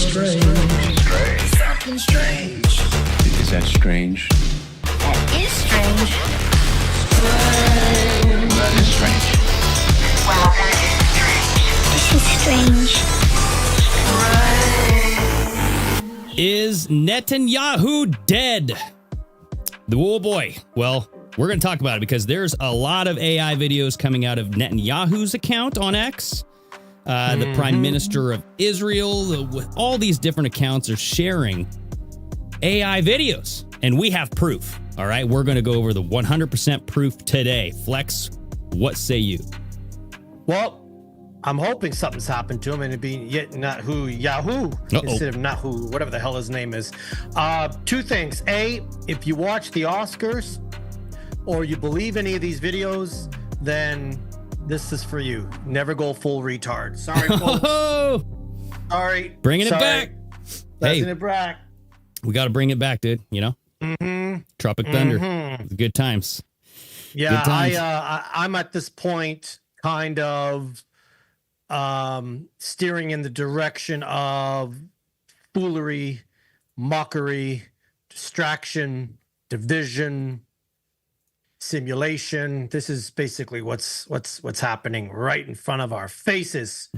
strange. Something strange. Is that strange? That is strange. That is strange. Wow, that is strange. This is strange. Is Netanyahu dead? Oh boy. Well, we're going to talk about it because there's a lot of AI videos coming out of Netanyahu's account on X. The Prime Minister of Israel, with all these different accounts are sharing AI videos. And we have proof. All right. We're going to go over the 100% proof today. Flex, what say you? Well, I'm hoping something's happened to him and it'd be Yahoo instead of Nahu, whatever the hell his name is. Two things. A, if you watch the Oscars or you believe any of these videos, then this is for you. Never go full retard. Sorry, folks. Sorry. Bringing it back. Hey, it back. We got to bring it back, dude. You know? Tropic Thunder. Good times. Yeah, Good times. I'm at this point kind of steering in the direction of foolery, mockery, distraction, division, simulation. This is basically what's happening right in front of our faces.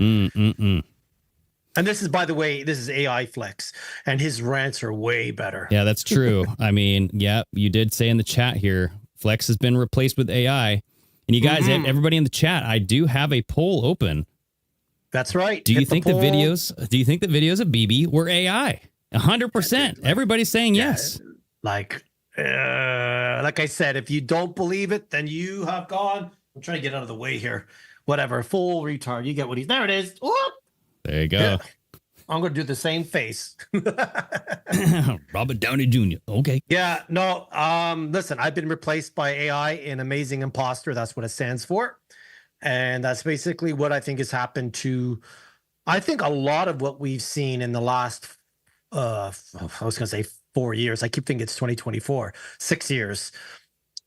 And this is, by the way, this is AI Flex, and his rants are way better. Yeah, that's true. I mean, yeah, you did say in the chat here, Flex has been replaced with AI. And you guys, everybody in the chat, I do have a poll open. That's right. Do you think the videos of BB were AI? 100%. Everybody's saying yes. Like I said, if you don't believe it, then you have gone. I'm trying to get out of the way here. Whatever. Full retard. You get what he's. There it is. Whoop. There you go. Yeah. I'm going to do the same face. Robert Downey Jr. Okay. Yeah. No. Listen, I've been replaced by AI in Amazing Imposter. That's what it stands for. And that's basically what I think has happened to, I think, a lot of what we've seen in the last, I was going to say 4 years. I keep thinking it's 2024, 6 years.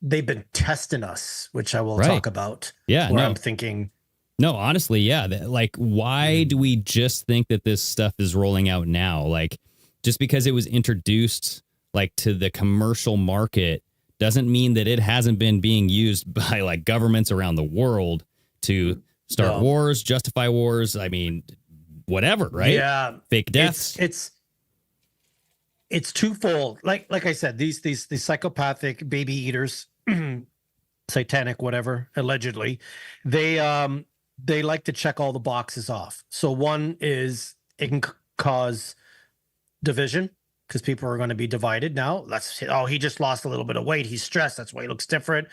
They've been testing us, which I will talk about. Yeah. Where I'm thinking. No, honestly, yeah. Like, why do we just think that this stuff is rolling out now? Like, just because it was introduced, like, to the commercial market doesn't mean that it hasn't been being used by, like, governments around the world to start wars, justify wars. I mean, whatever, right? Yeah. Fake deaths. It's twofold. Like I said, these psychopathic baby eaters, satanic, whatever, allegedly, they like to check all the boxes off. So one is it can cause division because people are going to be divided now. He just lost a little bit of weight. He's stressed. That's why he looks different.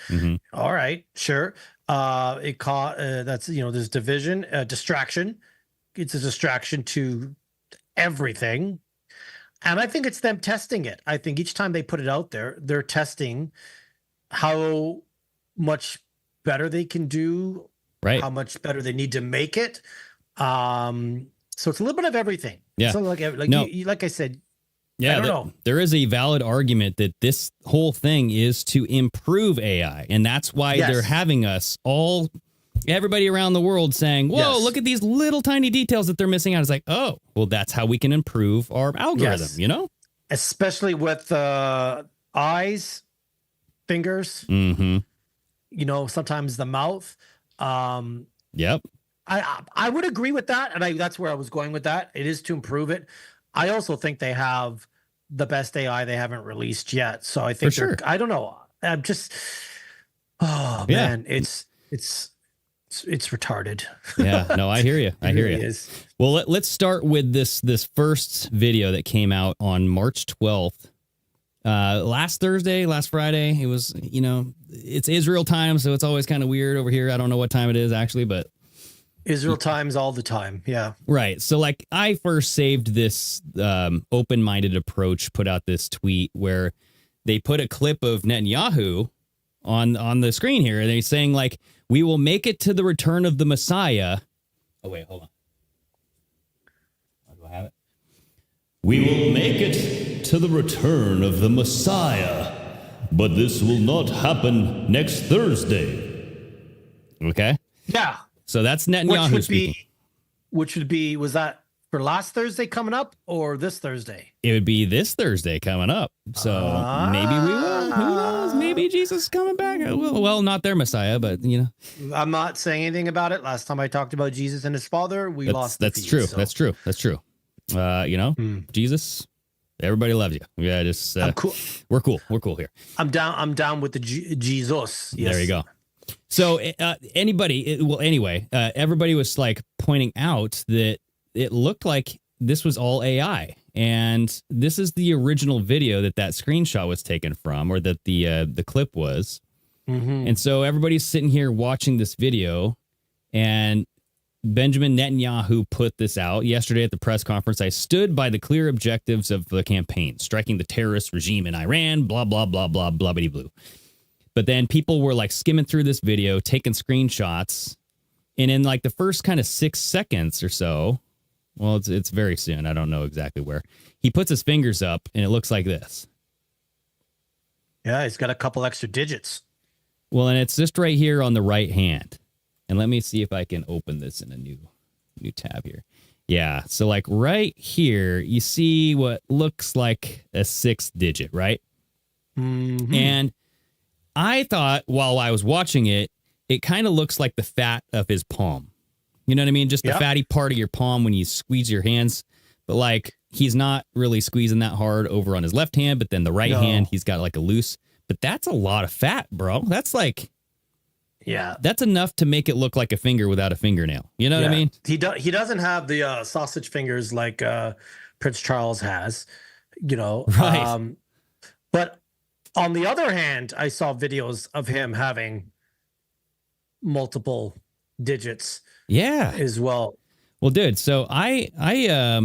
All right, sure. There's division, distraction. It's a distraction to everything. And I think it's them testing it. I think each time they put it out there, they're testing how much better they can do, right? How much better they need to make it. So it's a little bit of everything. Yeah. So like I said, yeah, I don't know. There is a valid argument that this whole thing is to improve AI. And that's why they're having us all, everybody around the world saying, whoa, look at these little tiny details that they're missing out. It's like, oh, well, that's how we can improve our algorithm, you know? Especially with eyes, fingers, sometimes the mouth. Yep. I would agree with that. And that's where I was going with that. It is to improve it. I also think they have the best AI they haven't released yet. So I think I don't know. I'm just, man, it's retarded. Yeah, no, I hear you. I hear you. Is. Well, let's start with this first video that came out on March 12th. Last Friday. It was, it's Israel time, so it's always kind of weird over here. I don't know what time it is actually, but Israel times all the time. Yeah. Right. So like I first saved this open-minded approach, put out this tweet where they put a clip of Netanyahu on the screen here. And they're saying like, we will make it to the return of the Messiah. Oh, wait, hold on. Do I have it? We will make it to the return of the Messiah, but this will not happen next Thursday. Okay. Yeah. So that's Netanyahu speaking. Which would be, was that for last Thursday coming up or this Thursday? It would be this Thursday coming up. So maybe we will. Who knows? Maybe Jesus is coming back. Well, not their Messiah, but you know. I'm not saying anything about it. Last time I talked about Jesus and his father, we lost. That's feed, true. so. That's true. That's true. You know, Jesus, everybody loves you. Yeah, just I'm cool. We're cool. We're cool here. I'm down with the Jesus. Yes. There you go. So everybody was like pointing out that it looked like this was all AI. And this is the original video that screenshot was taken from, or that the clip was. Mm-hmm. And so everybody's sitting here watching this video, and Benjamin Netanyahu put this out yesterday at the press conference. I stood by the clear objectives of the campaign, striking the terrorist regime in Iran, blah, blah, blah, blah, blah-bitty blue. But then people were like skimming through this video, taking screenshots. And in like the first kind of 6 seconds or so, well, it's very soon. I don't know exactly where. He puts his fingers up and it looks like this. Yeah, he's got a couple extra digits. Well, and it's just right here on the right hand. And let me see if I can open this in a new tab here. Yeah, so like right here, you see what looks like a 6th digit, right? Mm-hmm. And I thought while I was watching it, it kind of looks like the fat of his palm. You know what I mean? Just the fatty part of your palm when you squeeze your hands. But like he's not really squeezing that hard over on his left hand, but then the right hand, he's got like a loose. But that's a lot of fat, bro. That's like... Yeah, that's enough to make it look like a finger without a fingernail. You know what I mean? He doesn't have the sausage fingers like Prince Charles has, you know. Right. But on the other hand, I saw videos of him having multiple digits. Yeah. As well. Well, dude. So I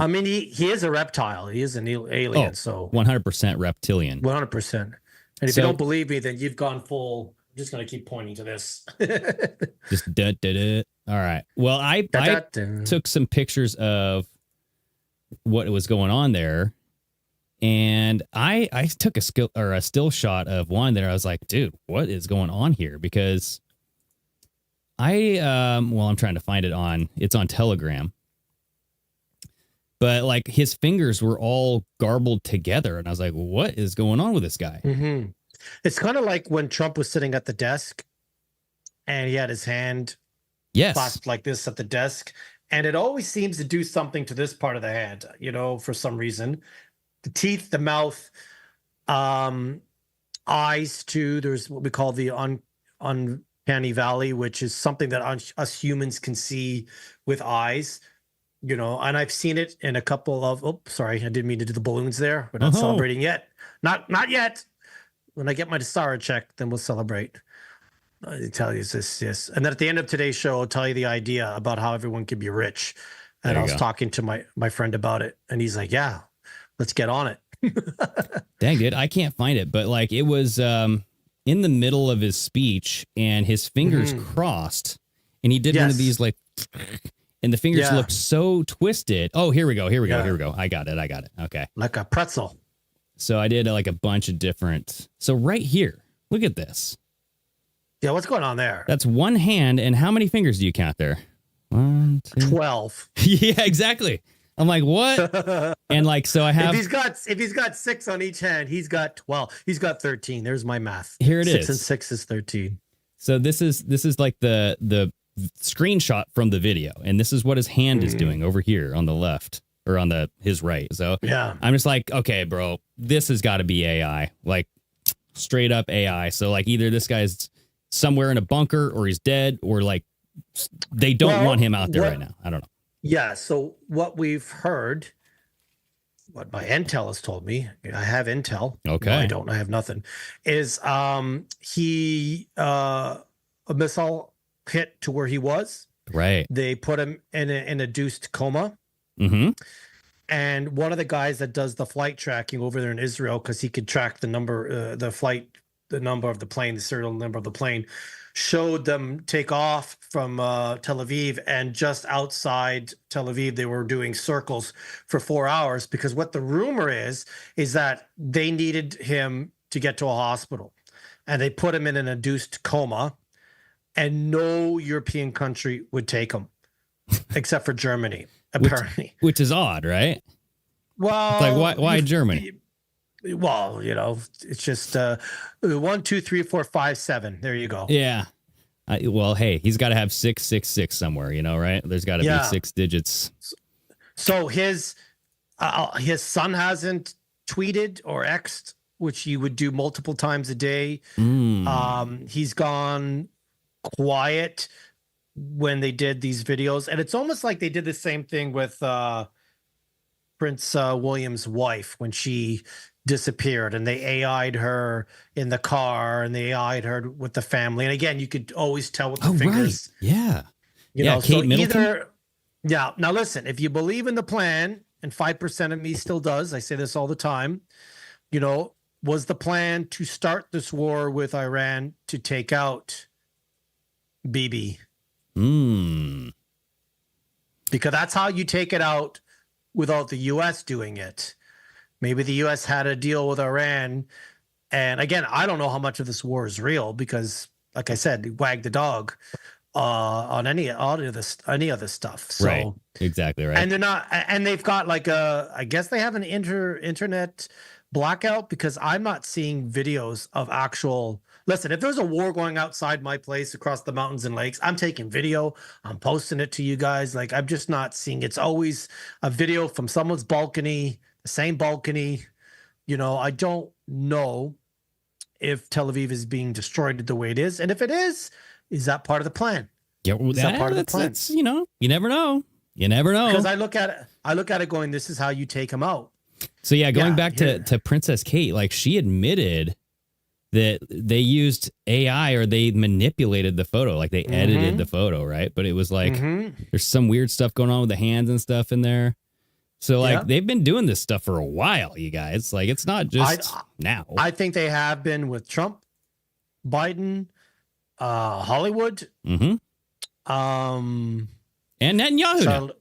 mean, he is a reptile. He is an alien. So 100% reptilian. 100%. And if you don't believe me, then you've gone full. I'm just going to keep pointing to this. Just da. All right. Well, I took some pictures of what was going on there, and I took a still shot of one there. I was like, dude, what is going on here? Because I'm trying to find it it's on Telegram. But like his fingers were all garbled together, and I was like, what is going on with this guy? Mm-hmm. It's kind of like when Trump was sitting at the desk and he had his hand clasped like this at the desk. And it always seems to do something to this part of the hand, you know, for some reason. The teeth, the mouth, eyes too. There's what we call the uncanny valley, which is something that us humans can see with eyes, you know. And I've seen it in a couple of, I didn't mean to do the balloons there. We're not celebrating yet. Not yet. When I get my Dasara check, then we'll celebrate. I tell you this, yes. And then at the end of today's show, I'll tell you the idea about how everyone can be rich. And I was talking to my friend about it, and he's like, yeah, let's get on it. Dang, dude, I can't find it. But like it was in the middle of his speech, and his fingers crossed, and he did one of these like, and the fingers looked so twisted. Oh, here we go. I got it. Okay. Like a pretzel. So I did like a bunch of different. So right here, look at this. Yeah, what's going on there? That's one hand, and how many fingers do you count there? 1, 2. 12. Yeah, exactly. I'm like, what? And like, so I have. If he's got 6 on each hand, he's got 12. He's got 13. There's my math. Here it 6 is. and 6 is 13. So this is like the screenshot from the video, and this is what his hand is doing over here on the left. Or on his right. So yeah, I'm just like, okay, bro, this has got to be AI, like straight up AI. So like either this guy's somewhere in a bunker or he's dead, or like they don't want him out there right now. I don't know. Yeah. So what we've heard, what my intel has told me, I have intel. Okay. No, I don't. I have nothing. Is a missile hit to where he was. Right. They put him in an induced coma. Mm-hmm. And one of the guys that does the flight tracking over there in Israel, because he could track the number, the number of the plane, the serial number of the plane, showed them take off from Tel Aviv, and just outside Tel Aviv, they were doing circles for 4 hours, because what the rumor is that they needed him to get to a hospital, and they put him in an induced coma, and no European country would take him except for Germany. apparently. Which is odd, right? Well, It's like, why Germany? Well, it's just 1, 2, 3, 4, 5, 7. There you go. Yeah. Well, hey, he's got to have 666 somewhere, right? There's got to be 6 digits. So his son hasn't tweeted or X'd, which you would do multiple times a day. He's gone quiet when they did these videos, and it's almost like they did the same thing with Prince William's wife when she disappeared, and they AI'd her in the car, and they AI'd her with the family. And again, you could always tell with the fingers. Right. Yeah. Kate so Middleton. Now listen, if you believe in the plan, and 5% of me still does, I say this all the time, was the plan to start this war with Iran to take out Bibi? Because that's how you take it out without the U.S. doing it. Maybe the U.S. had a deal with Iran. And again, I don't know how much of this war is real because, like I said, wag the dog on any of this stuff. So, right. Exactly right. And they're not, and they've got like I guess they have an internet blackout because I'm not seeing videos of actual. Listen, if there's a war going outside my place across the mountains and lakes, I'm taking video. I'm posting it to you guys. Like, I'm just not seeing. It's always a video from someone's balcony, the same balcony. I don't know if Tel Aviv is being destroyed the way it is. And if it is that part of the plan? Yeah, well, is that part of the plan? That's, you never know. You never know. Because I look at it going, this is how you take them out. So yeah, going back to Princess Kate, like she admitted that they used AI or they manipulated the photo, like they edited the photo, right? But it was like there's some weird stuff going on with the hands and stuff in there. So like they've been doing this stuff for a while, you guys. Like it's not just now. I think they have been with Trump, Biden, Hollywood, and Netanyahu.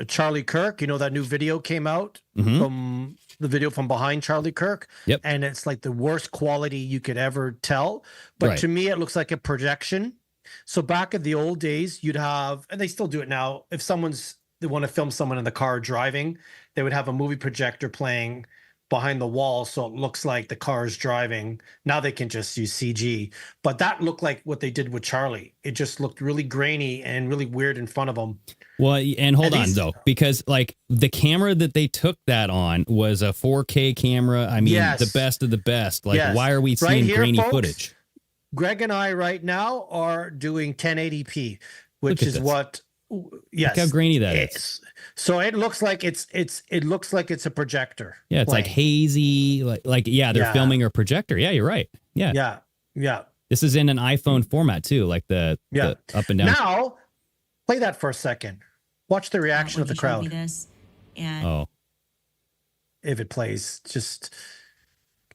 Charlie Kirk, that new video came out from the video from behind Charlie Kirk. Yep. And it's like the worst quality you could ever tell. But to me, it looks like a projection. So back in the old days, you'd have, and they still do it now, if they want to film someone in the car driving, they would have a movie projector playing behind the wall so it looks like the car's driving. Now they can just use CG. But that looked like what they did with Charlie. It just looked really grainy and really weird in front of them. Well, and hold on, though, because like the camera that they took that on was a 4K camera. I mean, the best of the best. Like, why are we seeing grainy footage? Greg and I right now are doing 1080p, which is what... Yes. Look how grainy that is. So it looks like it's a projector. Yeah, it's like hazy, they're filming a projector. Yeah, you're right. Yeah. Yeah. This is in an iPhone format too, like the up and down. Now, play that for a second. Watch the reaction of the crowd. If it plays, just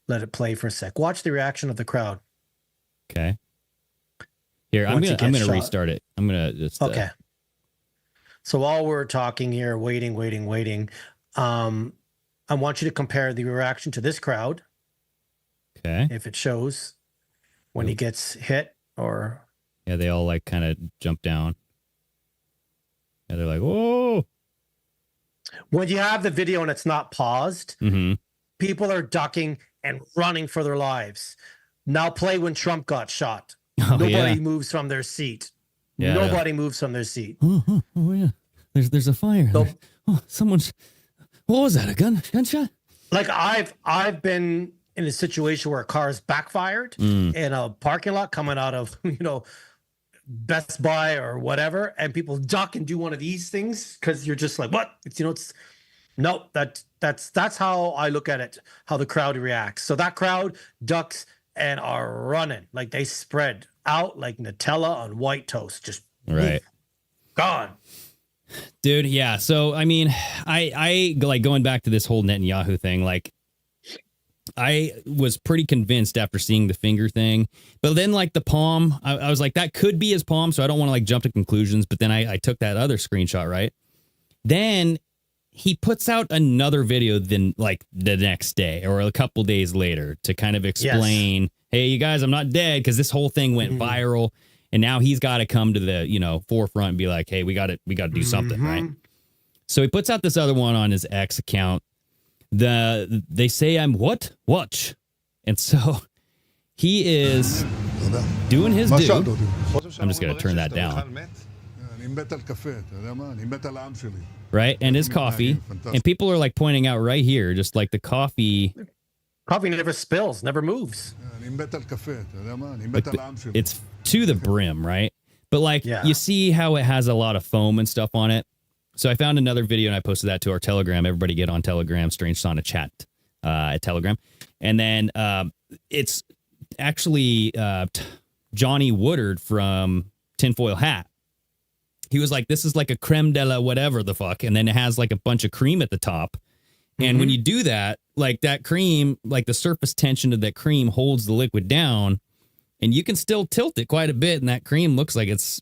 let it play for a sec. Watch the reaction of the crowd. Okay. Here, I'm gonna restart it. I'm gonna just okay. So while we're talking here, waiting, I want you to compare the reaction to this crowd. Okay. If it shows when he gets hit or... Yeah, they all like kind of jump down. Yeah, they're like, whoa. When you have the video and it's not paused, people are ducking and running for their lives. Now play when Trump got shot. Nobody moves from their seat. Yeah, nobody moves from their seat. Oh yeah. There's a fire. So, someone's. What was that? A gunshot? Like I've been in a situation where a car's backfired in a parking lot coming out of Best Buy or whatever, and people duck and do one of these things because you're just like, what? It's that's how I look at it. How the crowd reacts. So that crowd ducks and are running like they spread out like Nutella on white toast, just gone, dude. Yeah. So I mean, I like going back to this whole Netanyahu thing. Like, I was pretty convinced after seeing the finger thing, but then like the palm, I was like, that could be his palm. So I don't want to like jump to conclusions. But then I took that other screenshot, right? Then he puts out another video then like the next day or a couple days later to kind of explain, hey, you guys, I'm not dead, because this whole thing went viral, and now he's got to come to the forefront and be like, hey, we got to do something, right? So he puts out this other one on his X account. They say I'm what? Watch. And so he is doing his due. I'm just going to turn that down. Right? And his coffee. And people are like pointing out right here, just like the coffee. Coffee never spills, never moves. Like it's to the brim, right? But like you see how it has a lot of foam and stuff on it. So I found another video and I posted that to our Telegram. Everybody get on Telegram, Strange Sauna chat at Telegram. And then it's actually Johnny Woodard from Tinfoil Hat. He was like, this is like a creme de la whatever the fuck. And then it has like a bunch of cream at the top. And when you do that, like that cream, like the surface tension of that cream holds the liquid down. And you can still tilt it quite a bit. And that cream looks like it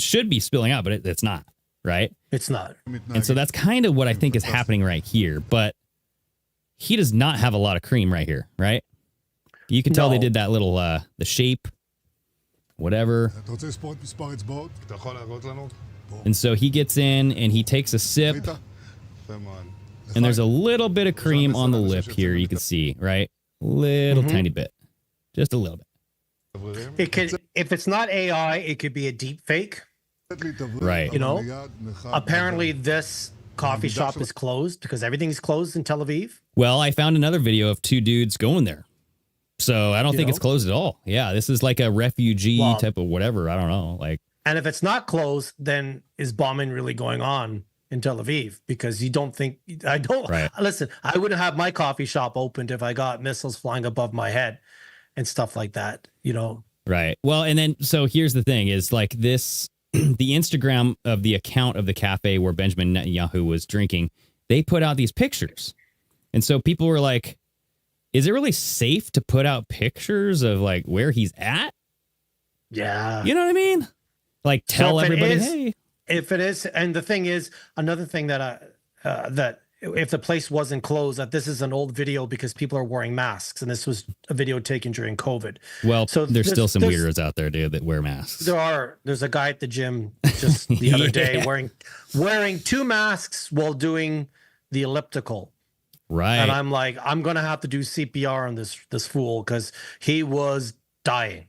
should be spilling out, but it's not. Right? It's not. And so that's kind of what I think is happening right here. But he does not have a lot of cream right here, right? You can tell they did that little, the shape, whatever. And so he gets in and he takes a sip. And there's a little bit of cream on the lip here, you can see, right? Little tiny bit. Just a little bit. It could, if it's not AI, it could be a deep fake. Right. You know, apparently this coffee shop is closed because everything's closed in Tel Aviv. Well, I found another video of two dudes going there. So I don't think it's closed at all. Yeah, this is like a refugee type of whatever. I don't know. Like, and if it's not closed, then is bombing really going on in Tel Aviv? Because you don't think, listen, I wouldn't have my coffee shop opened if I got missiles flying above my head and stuff like that, you know? Right. Well, and then, so here's the thing is like this, the Instagram of the account of the cafe where Benjamin Netanyahu was drinking, they put out these pictures. And so people were like, is it really safe to put out pictures of like where he's at? Yeah. You know what I mean? Like tell everybody, hey. If it is, and the thing is, another thing that that if the place wasn't closed, that this is an old video because people are wearing masks, and this was a video taken during COVID. Well, so there's still some weirdos out there, dude, that wear masks. There's a guy at the gym just the other day wearing two masks while doing the elliptical. Right. And I'm like, I'm gonna have to do CPR on this fool because he was dying.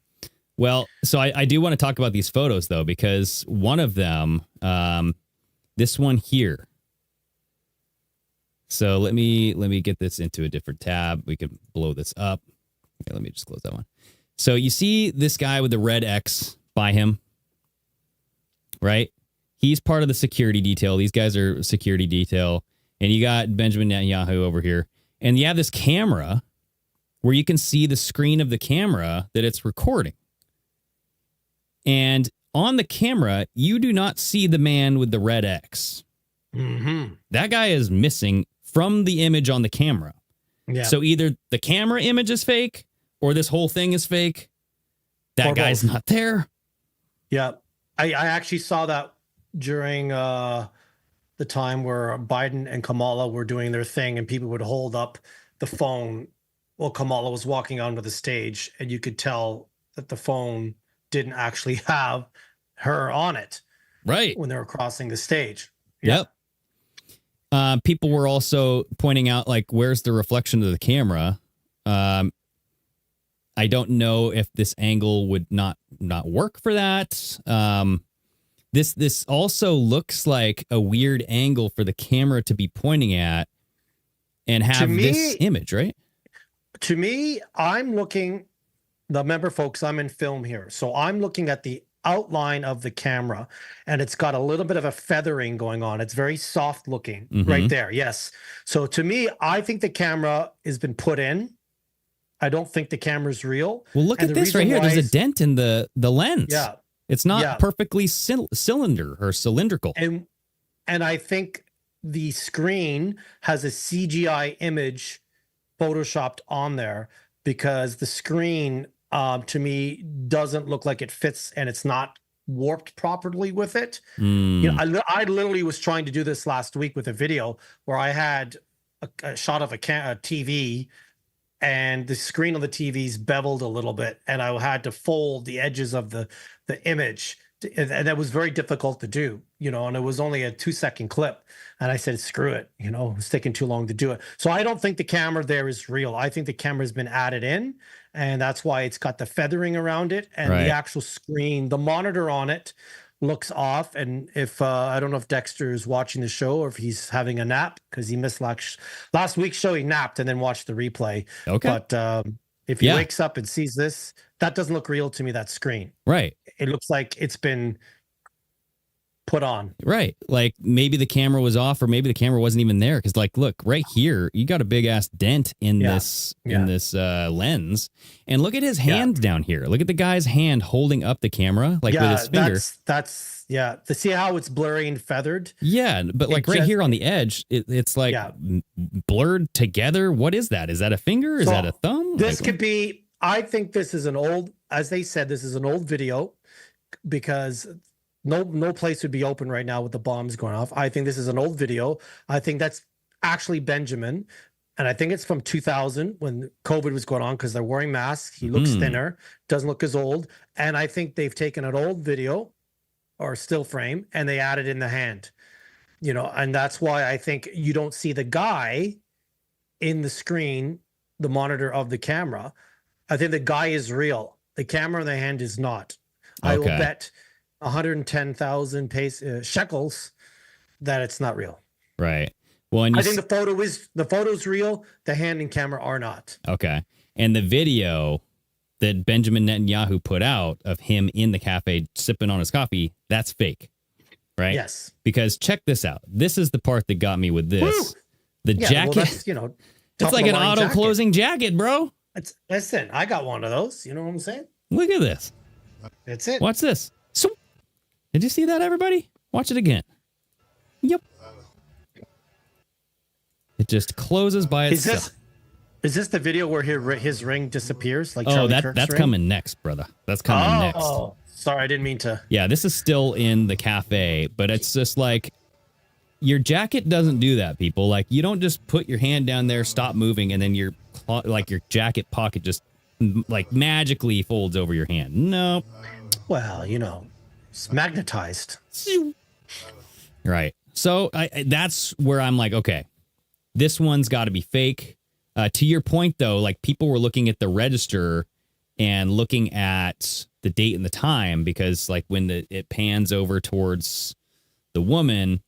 Well, so I do want to talk about these photos though, because one of them, this one here. So let me get this into a different tab. We can blow this up. Okay, let me just close that one. So you see this guy with the red X by him, right? He's part of the security detail. These guys are security detail. And you got Benjamin Netanyahu over here. And you have this camera where you can see the screen of the camera that it's recording. And on the camera, you do not see the man with the red X. That guy is missing from the image on the camera. Yeah. So either the camera image is fake or this whole thing is fake. That guy's not there. Yeah. I actually saw that during the time where Biden and Kamala were doing their thing and people would hold up the phone while Kamala was walking onto the stage, and you could tell that the phone didn't actually have her on it. Right. When they were crossing the stage. Yep. People were also pointing out, like, where's the reflection of the camera? I don't know if this angle would not work for that. This also looks like a weird angle for the camera to be pointing at and have this image, right? To me, I'm looking, remember, folks, I'm in film here. So I'm looking at the outline of the camera, and it's got a little bit of a feathering going on. It's very soft looking right there. Yes. So to me, I think the camera has been put in. I don't think the camera's real. Well, look at this right here. There's a dent in the lens. Yeah. It's not perfectly cylindrical. And I think the screen has a CGI image photoshopped on there because the screen to me doesn't look like it fits, and it's not warped properly with it. You know, I literally was trying to do this last week with a video where I had a shot of a TV, and the screen on the TV's beveled a little bit, and I had to fold the edges of the image and that was very difficult to do, and it was only a 2-second clip. And I said, screw it, it's taking too long to do it. So I don't think the camera there is real. I think the camera has been added in, and that's why it's got the feathering around it, and Right. the actual screen, the monitor on it looks off. And if I don't know if Dexter is watching the show or if he's having a nap, because he missed last week's show. He napped and then watched the replay. Okay. But if he Yeah. wakes up and sees this, that doesn't look real to me, that screen. Right. It looks like it's been put on. Right. Like maybe the camera was off or maybe the camera wasn't even there. Cause like, look right here, you got a big ass dent in this lens, and look at his hand down here. Look at the guy's hand holding up the camera, like with his finger. That's to see how it's blurry and feathered. Yeah. But like right here on the edge, it's like blurred together. What is that? Is that a finger? Is that a thumb? This could be, I think this is an old, as they said, this is an old video, because no place would be open right now with the bombs going off. I think this is an old video. I think that's actually Benjamin. And I think it's from 2000 when COVID was going on, because they're wearing masks. He looks thinner, doesn't look as old. And I think they've taken an old video or still frame and they added in the hand, and that's why I think you don't see the guy in the screen, the monitor of the camera. I think the guy is real. The camera in the hand is not. I will bet 110,000 shekels that it's not real. Right. Well, and I think the photo's real. The hand and camera are not. Okay. And the video that Benjamin Netanyahu put out of him in the cafe sipping on his coffee, that's fake. Right? Yes. Because check this out. This is the part that got me with this. Woo! The jacket. Well, that's, it's like an auto closing jacket, bro. Listen, I got one of those. You know what I'm saying? Look at this. That's it. Watch this. So, did you see that, everybody? Watch it again. Yep. It just closes by itself. Is this the video where his ring disappears? Like that's coming next, brother. That's coming next. Oh, sorry, I didn't mean to. Yeah, this is still in the cafe, but it's just like your jacket doesn't do that, people. Like you don't just put your hand down there, stop moving, and then your jacket pocket just like magically folds over your hand. No. Well, it's magnetized. Right. So that's where I'm like, okay, this one's got to be fake. To your point, though, like people were looking at the register and looking at the date and the time, because like when it pans over towards the woman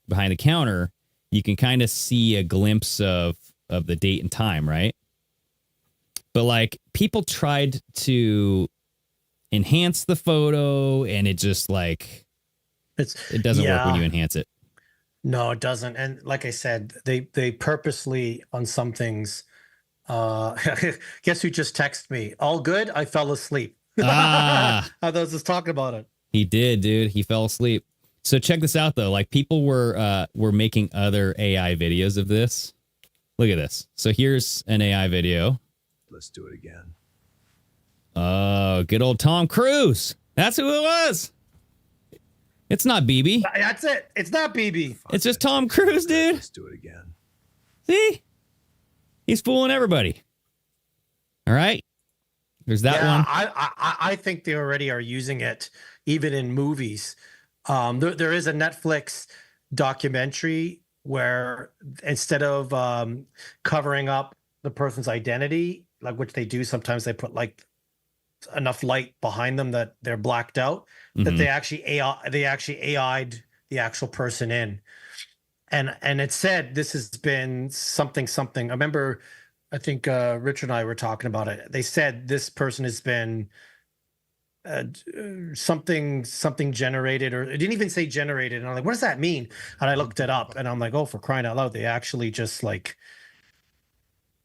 behind the counter, you can kind of see a glimpse of the date and time, right? But like people tried to enhance the photo, and it just like it doesn't work when you enhance it. No, it doesn't. And like I said, they purposely on some things. Guess who just texted me? All good. I fell asleep. I was just talking about it. He did, dude. He fell asleep. So check this out, though. Like people were making other AI videos of this. Look at this. So here's an AI video. Let's do it again. Oh, good old Tom Cruise. That's who it was. It's not BB. That's it. It's not BB. It's just Tom Cruise, dude. Let's do it again. See? He's fooling everybody. All right. There's that one. I think they already are using it even in movies. There is a Netflix documentary where instead of covering up the person's identity, like which they do sometimes, they put like enough light behind them that they're blacked out, that they actually AI'd the actual person in. And it said this has been something. I remember, I think Richard and I were talking about it. They said this person has been something generated, or it didn't even say generated. And I'm like, what does that mean? And I looked it up, and I'm like, oh, for crying out loud, they actually just like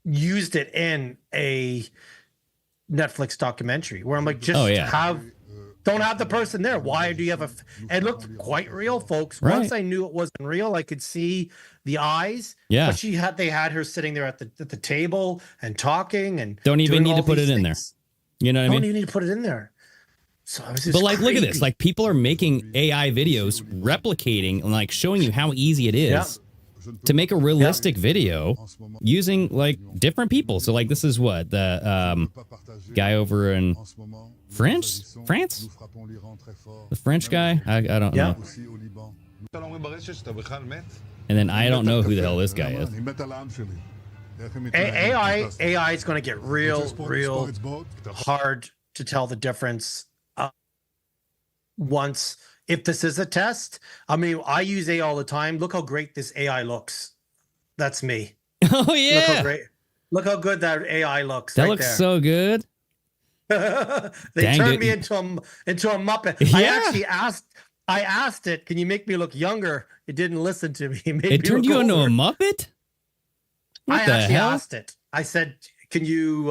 used it in a Netflix documentary where I'm like, just don't have the person there. Why do you have it looked quite real, folks. Right. Once I knew it wasn't real, I could see the eyes. Yeah. But they had her sitting there at the table and talking, and don't even need to put it in there. things. You know what I mean? Don't even need to put it in there. So I was just But like, look at crazy. this. Like people are making AI videos replicating and like showing you how easy it is to make a realistic video using like different people. So like this is what the guy over in France, the French guy. I don't know. And then I don't know who the hell this guy is. AI is going to get real hard to tell the difference once, if this is a test. I mean, I use AI all the time. Look how great this AI looks. That's me. Oh yeah. Look how good that AI looks. That right looks there. so good. They Dang turned it. me into a Muppet. Yeah. I asked it, can you make me look younger? It didn't listen to me. It turned you into a Muppet? What I the actually hell? asked it. I said, can you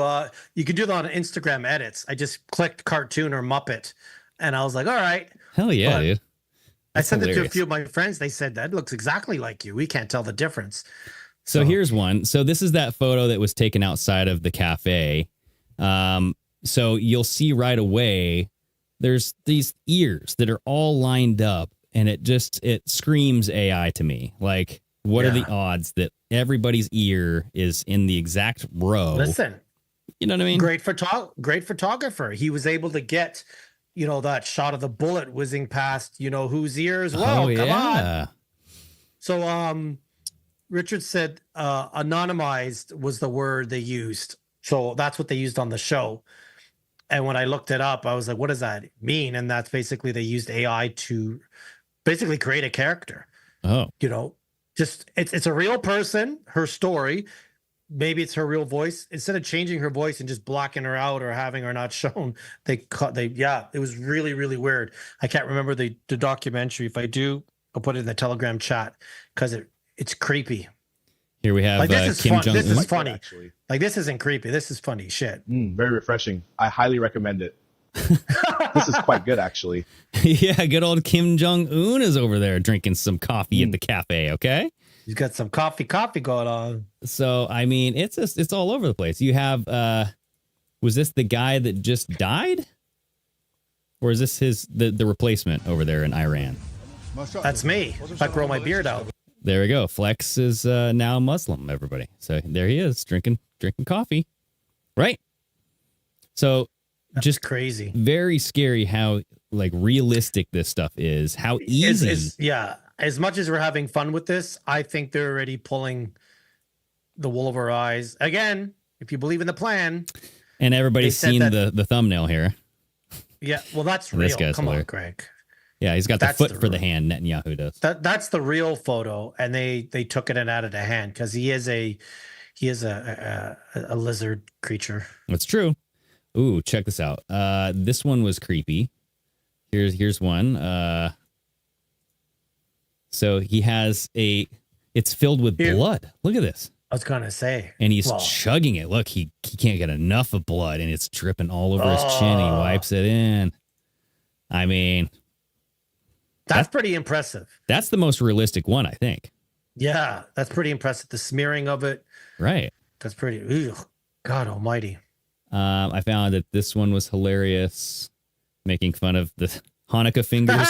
can do that on Instagram edits. I just clicked cartoon or Muppet and I was like, all right. Hell yeah, But dude. I That's sent it to a hilarious. few of my friends. They said that looks exactly like you. We can't tell the difference. So here's one. So this is that photo that was taken outside of the cafe. So you'll see right away there's these ears that are all lined up, and it screams AI to me. Like, what are the odds that everybody's ear is in the exact row? Listen, You know what I mean? great photographer. He was able to get, that shot of the bullet whizzing past, whose ears. Well, come on. So, Richard said anonymized was the word they used. So that's what they used on the show. And when I looked it up, I was like, what does that mean? And that's basically they used AI to basically create a character. Oh, Just it's a real person, her story. Maybe it's her real voice. Instead of changing her voice and just blocking her out or having her not shown, it was really, really weird. I can't remember the documentary. If I do, I'll put it in the Telegram chat because it's creepy. here we have Like this is Kim fun. Jong This Un. is funny. Actually. Like this isn't creepy. This is funny shit. Very refreshing. I highly recommend it. This is quite good, actually. Yeah, good old Kim Jong Un is over there drinking some coffee at the cafe. Okay. He's got some coffee going on. So, I mean, it's all over the place. You have, was this the guy that just died? Or is this the replacement over there in Iran? That's me. If I grow my beard out. There we go. Flex is now Muslim, everybody. So there he is drinking coffee. Right? So just Crazy. very scary how like realistic this stuff is. How easy. As much as we're having fun with this, I think they're already pulling the wool over our eyes. Again, if you believe in the plan. And everybody's They said seen that- the thumbnail here. Yeah, well, that's This real. guy's Come on, hilarious. Greg. Yeah, he's got the That's foot the for the real- hand. Netanyahu does. That's the real photo, and they took it and added a hand because he is a lizard creature. That's true. Ooh, check this out. This one was creepy. Here's one. So he has it's filled with Here. blood. Look at this. I was gonna say, And he's well, chugging it. Look, he can't get enough of blood, and it's dripping all over his chin. He wipes it in. I mean, that's pretty impressive. that's the most realistic one, I think. Yeah, that's pretty impressive. The smearing of it, Right. that's pretty. Ew, God Almighty. I found that this one was hilarious, making fun of the Hanukkah fingers.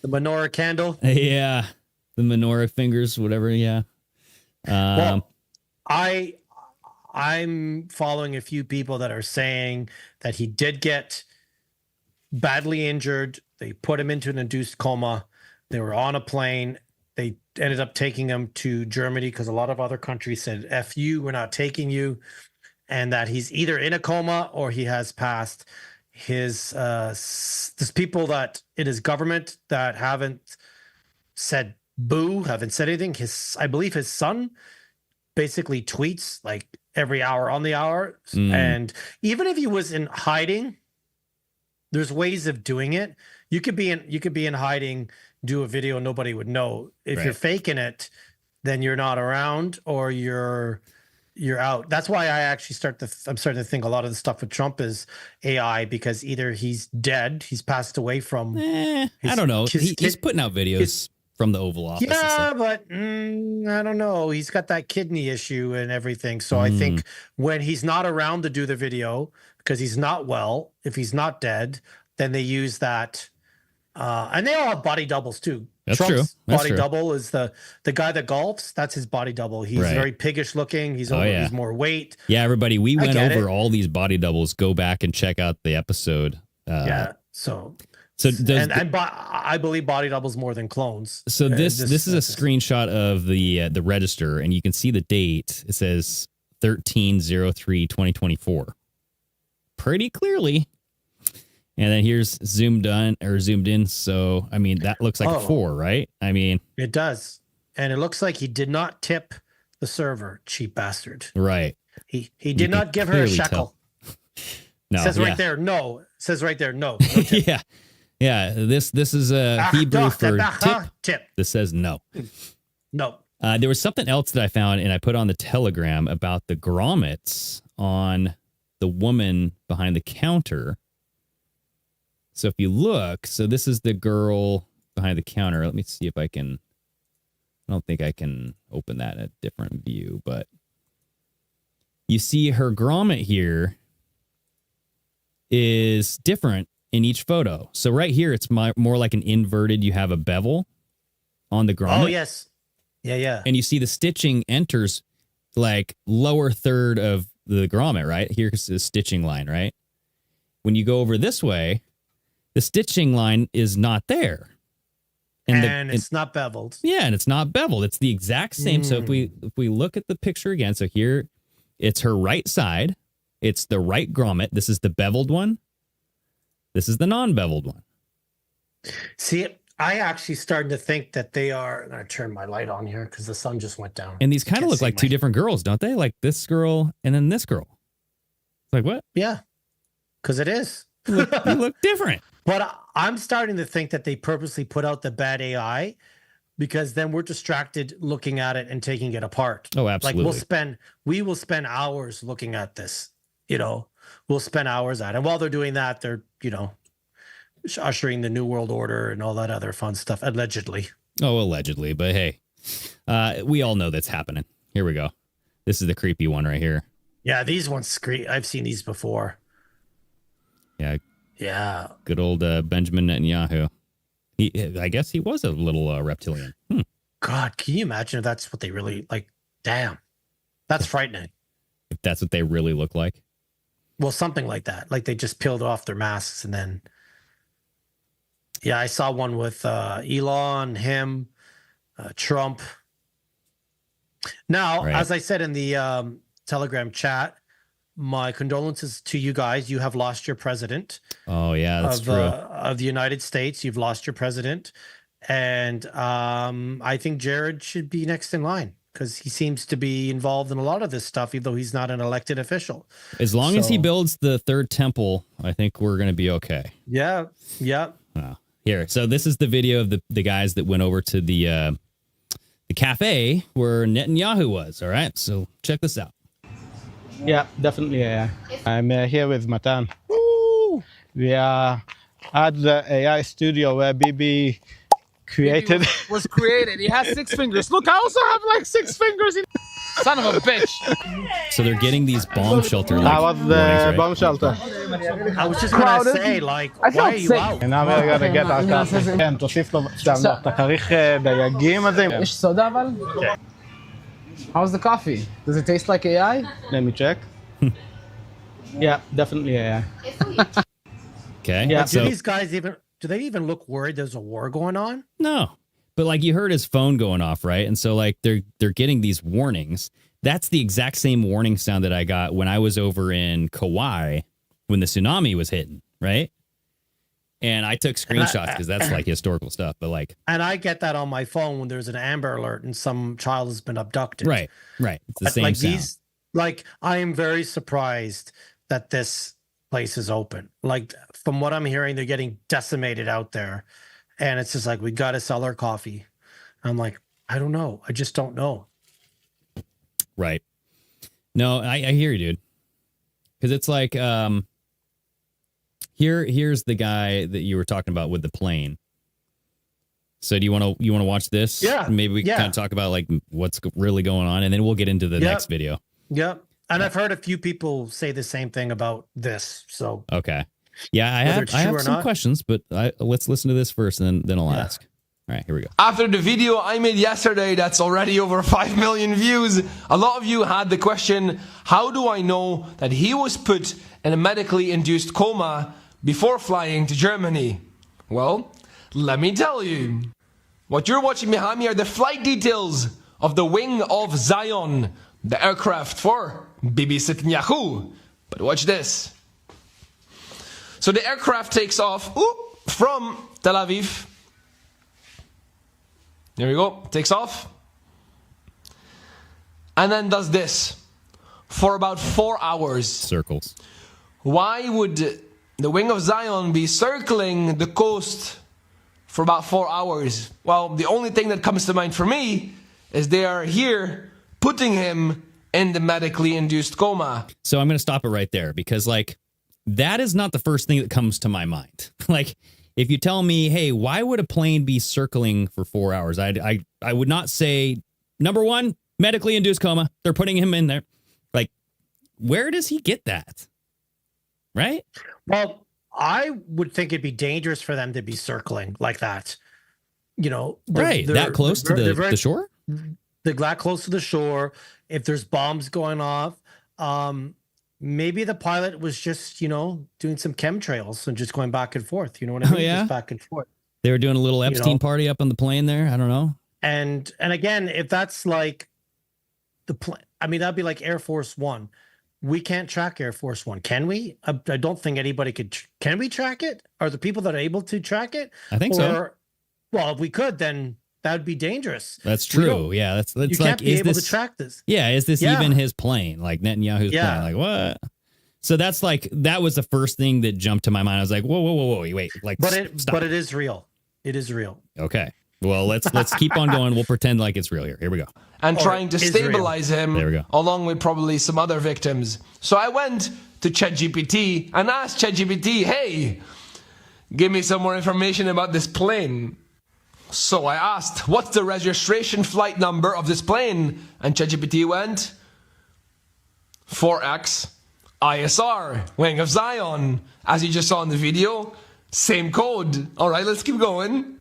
The menorah candle. Yeah, the menorah fingers, whatever. Yeah. Well, I'm following a few people that are saying that he did get badly injured. They put him into an induced coma. They were on a plane. They ended up taking him to Germany because a lot of other countries said, F you, we're not taking you. And that he's either in a coma or he has passed. There's people that in his government that haven't said boo, haven't said anything. I believe his son basically tweets like every hour on the hour. And even if he was in hiding, there's ways of doing it. You could be in hiding, do a video, nobody would know. If you're faking it, then you're not around or you're out. That's why I actually I'm starting to think a lot of the stuff with Trump is AI because either he's dead, he's passed away from. I don't know. He's putting out videos from the Oval Office. and Yeah, stuff. but I don't know. He's got that kidney issue and everything. So I think when he's not around to do the video because he's not well, if he's not dead, then they use that. And they all have body doubles too. That's Trump's true. That's body true. double is the guy that golfs. That's his body double. He's Right. very piggish looking. He's yeah. he's more weight. Yeah, everybody, we went get over it. all these body doubles. Go back and check out the episode. Yeah. So does I believe body doubles more than clones. So this is a screenshot of the register, and you can see the date. It says 13/03/2024 pretty clearly. And then here's zoomed in. So I mean, that looks like a 4, right? I mean, it does, and it looks like he did not tip the server. Cheap bastard. right? He did not give her a clearly shekel. No, Says yeah. right there, no. It says right there, no. No tip. yeah. This is a Hebrew for tip. Tip. This says no. No. There was something else that I found, and I put on the Telegram about the grommets on the woman behind the counter. So if you look, so this is the girl behind the counter. Let me see if I can. I don't think I can open that in a different view, but you see her grommet here is different in each photo. So right here, it's more like an inverted. You have a bevel on the grommet. Oh, yes. Yeah. And you see the stitching enters like lower third of the grommet, right? Here's the stitching line, right? When you go over this way, the stitching line is not there. And it's not beveled. Yeah, and it's not beveled. It's the exact same. So if we look at the picture again, so here it's her right side. It's the right grommet. This is the beveled one. This is the non-beveled one. See, I actually started to think that they are. I'm going to turn my light on here because the sun just went down. And these kind of Can't look see like two different girls, don't they? Like this girl and then this girl. It's like, what? Yeah, because it is. You look different. But I'm starting to think that they purposely put out the bad AI because then we're distracted looking at it and taking it apart. Oh, absolutely. Like we will spend hours looking at this. We'll spend hours at it. And while they're doing that, they're, ushering the New World Order and all that other fun stuff, allegedly. Oh, allegedly. But hey, we all know that's happening. Here we go. This is the creepy one right here. Yeah, these ones, I've seen these before. Yeah. Yeah. Good old Benjamin Netanyahu. I guess he was a little reptilian. God, can you imagine if that's what they really like? Damn. That's frightening. If that's what they really look like. Well, something like that. Like they just peeled off their masks and then. Yeah, I saw one with Elon, him, Trump. Now, Right. as I said in the Telegram chat, my condolences to you guys. You have lost your president. Oh, yeah, that's true. Of the United States. You've lost your president. And I think Jared should be next in line because he seems to be involved in a lot of this stuff, even though he's not an elected official. As long as he builds the third temple, I think we're going to be okay. Yeah. Wow. Here, so this is the video of the guys that went over to the cafe where Netanyahu was. All right, so check this out. Yeah, definitely. Yeah. I'm here with Matan. Woo! We are at the AI studio where BB created. was created. He has 6 fingers. Look, I also have like 6 fingers. Son of a bitch. So they're getting these bomb shelter. I was the warnings, right? bomb shelter. I was just going to say, like, why are you out? And now we're gonna get our coffee. כן, תוסיף לו סתם, אתה כריך דייגים הזה. יש סודה אבל? How's the coffee? Does it taste like AI? Let me check. Yeah, definitely AI. Okay. Yeah. Do So these guys do they even look worried there's a war going on? no, but like you heard his phone going off, right? And so like they're getting these warnings. That's the exact same warning sound that I got when I was over in Kauai when the tsunami was hitting, right? And I took screenshots because that's like historical stuff. But like, And I get that on my phone when there's an Amber Alert and some child has been abducted. right, it's the But, same like sound. I am very surprised that this place is open. Like from what I'm hearing, they're getting decimated out there, and it's just like we got to sell our coffee. I'm like, I don't know. I just don't know. Right. No, I hear you, dude. Because it's like, here's the guy that you were talking about with the plane. So do you want to watch this? Yeah. Maybe we can kind of talk about like what's really going on, and then we'll get into the next video. Yep. And I've heard a few people say the same thing about this. So Okay. Yeah, I Whether have it's I true have or some not. questions, but let's listen to this first, and then I'll Yeah. ask. All right, here we go. After the video I made yesterday that's already over 5 million views, a lot of you had the question, how do I know that he was put in a medically induced coma before flying to Germany? Well, let me tell you. What you're watching behind me are the flight details of the wing of Zion, the aircraft for Bibi Netanyahu. But watch this. So the aircraft takes off from Tel Aviv. There we go, takes off. And then does this for about 4 hours. Circles. Why would the wing of Zion be circling the coast for about 4 hours? Well, the only thing that comes to mind for me is they are here putting him in the medically induced coma. So I'm going to stop it right there because, like, that is not the first thing that comes to my mind. Like, if you tell me, hey, why would a plane be circling for 4 hours? I would not say, number one, medically induced coma. They're putting him in there. Like, where does he get that? Right? Well, I would think it'd be dangerous for them to be circling like that. You know, That close to the shore? They're that close to the shore. If there's bombs going off, maybe the pilot was just, doing some chemtrails and just going back and forth. You know what I mean? Yeah? Just back and forth. They were doing a little Epstein party up on the plane there. I don't know. And again, if that's like the plane, I mean, that'd be like Air Force One. We can't track Air Force One, can we? I don't think anybody could. Can we track it? Are the people that are able to track it? I think so. Well, if we could, then that would be dangerous. That's true. Yeah, that's you like, can't be able to track this. Yeah, is this even his plane? Like Netanyahu's plane? Like what? So that's like that was the first thing that jumped to my mind. I was like, whoa, wait, like, but it is real. It is real. Okay. Well, let's keep on going. We'll pretend like it's real here. Here we go. And trying to stabilize him there we go. along with probably some other victims. So I went to ChatGPT and asked ChatGPT, hey, give me some more information about this plane. So I asked, what's the registration flight number of this plane? And ChatGPT went, 4X ISR, Wing of Zion. As you just saw in the video, same code. All right, let's keep going.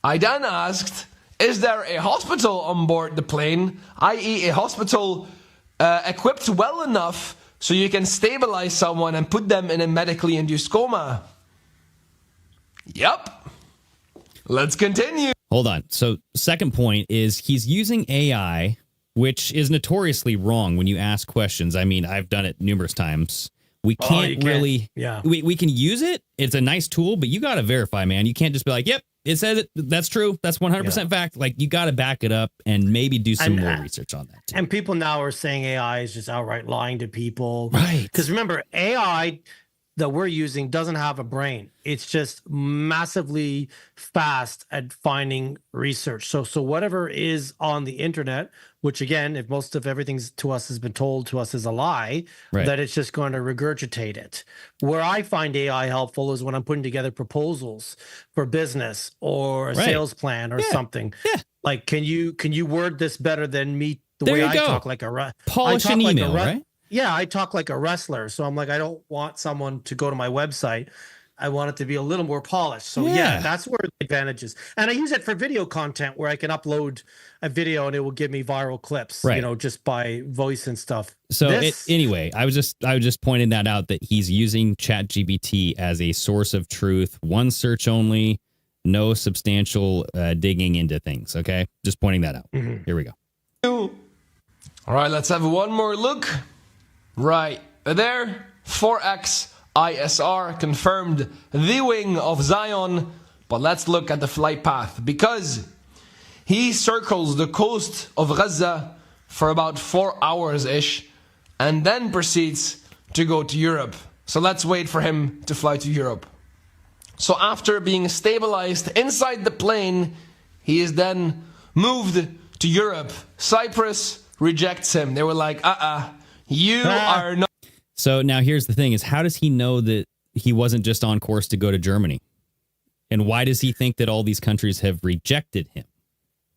I then asked, is there a hospital on board the plane, i.e. a hospital equipped well enough so you can stabilize someone and put them in a medically induced coma? Yep. Let's continue. Hold on. So second point is he's using AI, which is notoriously wrong when you ask questions. I mean, I've done it numerous times. We can't really... Yeah. We can use it. It's a nice tool, but you got to verify, man. You can't just be like, yep, it says it. That's true. That's 100% fact. Like, you got to back it up and maybe do some more research on that, too. And people now are saying AI is just outright lying to people. Right. Because remember, AI that we're using doesn't have a brain. It's just massively fast at finding research. So whatever is on the internet, which again, if most of everything to us has been told to us is a lie, that it's just going to regurgitate it. Where I find AI helpful is when I'm putting together proposals for business or a sales plan or something. Yeah. Like, can you word this better than me? The way I talk like a polish an email, right? Yeah, I talk like a wrestler. So I'm like, I don't want someone to go to my website. I want it to be a little more polished. So yeah, that's where the advantage is. And I use it for video content where I can upload a video and it will give me viral clips, just by voice and stuff. So anyway, I was just pointing that out, that he's using ChatGPT as a source of truth, one search only, no substantial digging into things. Okay. Just pointing that out. Mm-hmm. Here we go. All right, let's have one more look. Right there, 4X ISR confirmed the wing of Zion. But let's look at the flight path, because he circles the coast of Gaza for about 4 hours-ish and then proceeds to go to Europe. So let's wait for him to fly to Europe. So after being stabilized inside the plane, he is then moved to Europe. Cyprus rejects him. They were like, you are not. So now here's the thing is, how does he know that he wasn't just on course to go to Germany? And why does he think that all these countries have rejected him?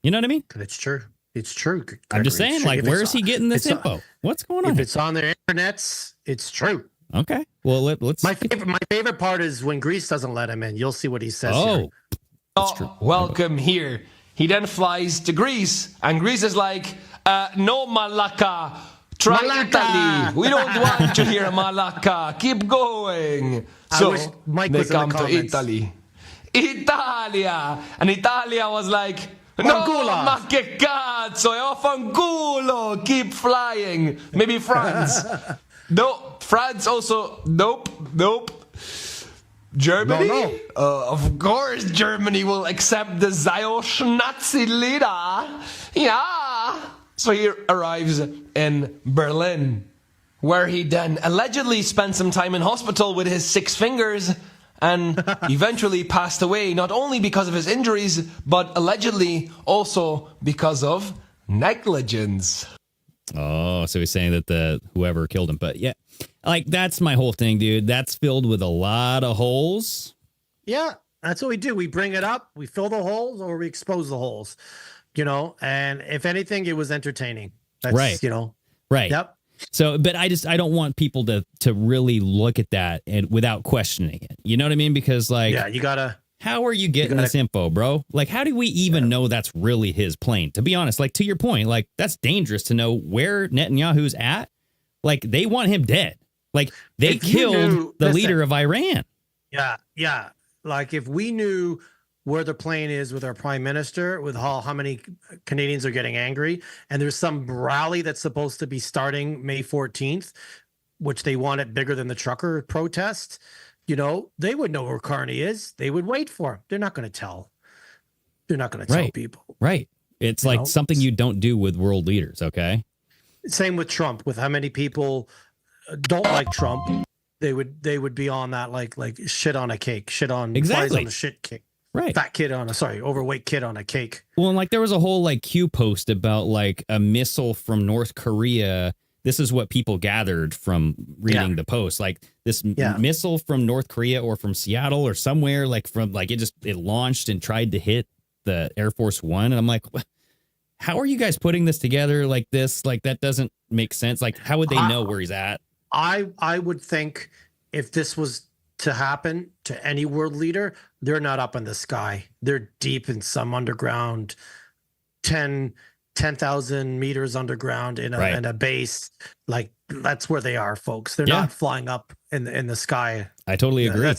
You know what I mean? It's true. It's true. Gregory. I'm just saying, like, where is he getting this info? What's going on? If it's on their internets, it's true. Okay. Well, let's. My favorite part is when Greece doesn't let him in. You'll see what he says. Oh, here. That's true. Welcome here. He then flies to Greece, and Greece is like, no, Malacca. Try Italy. We don't want you here, Malacca. Keep going. So Mike they was in the come to comments. Italy. Italia. And Italia was like, no, Fanculo. ma che cazzo, fanculo. Keep flying. Maybe France. No, France also, nope. Germany? No. Of course, Germany will accept the Zionist Nazi leader. Yeah. So he arrives in Berlin, where he then allegedly spent some time in hospital with his 6 fingers and eventually passed away, not only because of his injuries, but allegedly also because of negligence. Oh, so he's saying that whoever killed him. But yeah, like that's my whole thing, dude. That's filled with a lot of holes. Yeah, that's what we do. We bring it up, we fill the holes, or we expose the holes. And if anything, it was entertaining. That's, Right. Right. Yep. So, but I don't want people to really look at that and without questioning it. You know what I mean? Because like, Yeah, you gotta. how are you getting this info, bro? Like, how do we even know that's really his plane? To be honest, like to your point, like that's dangerous to know where Netanyahu's at. Like they want him dead. Like they If you killed knew- the listen. leader of Iran. Yeah. Like if we knew where the plane is with our prime minister, with how many Canadians are getting angry, and there's some rally that's supposed to be starting May 14th, which they want it bigger than the trucker protest, they would know where Carney is. They would wait for him. They're not going to tell. They're not going to tell Right. people. Right. It's like something you don't do with world leaders. Okay. Same with Trump, with how many people don't like Trump. They would be on that like shit on a cake, shit on flies Exactly. on a shit cake. Right. Fat kid on overweight kid on a cake. Well, and like there was a whole like Q post about like a missile from North Korea. This is what people gathered from reading the post. Like this missile from North Korea or from Seattle or somewhere, like from like it launched and tried to hit the Air Force One. And I'm like, how are you guys putting this together like this? Like that doesn't make sense. Like how would they know where he's at? I would think if this was to happen to any world leader, they're not up in the sky. They're deep in some underground, 10,000 meters underground in a base. Like that's where they are, folks. They're not flying up in the sky. I totally agree.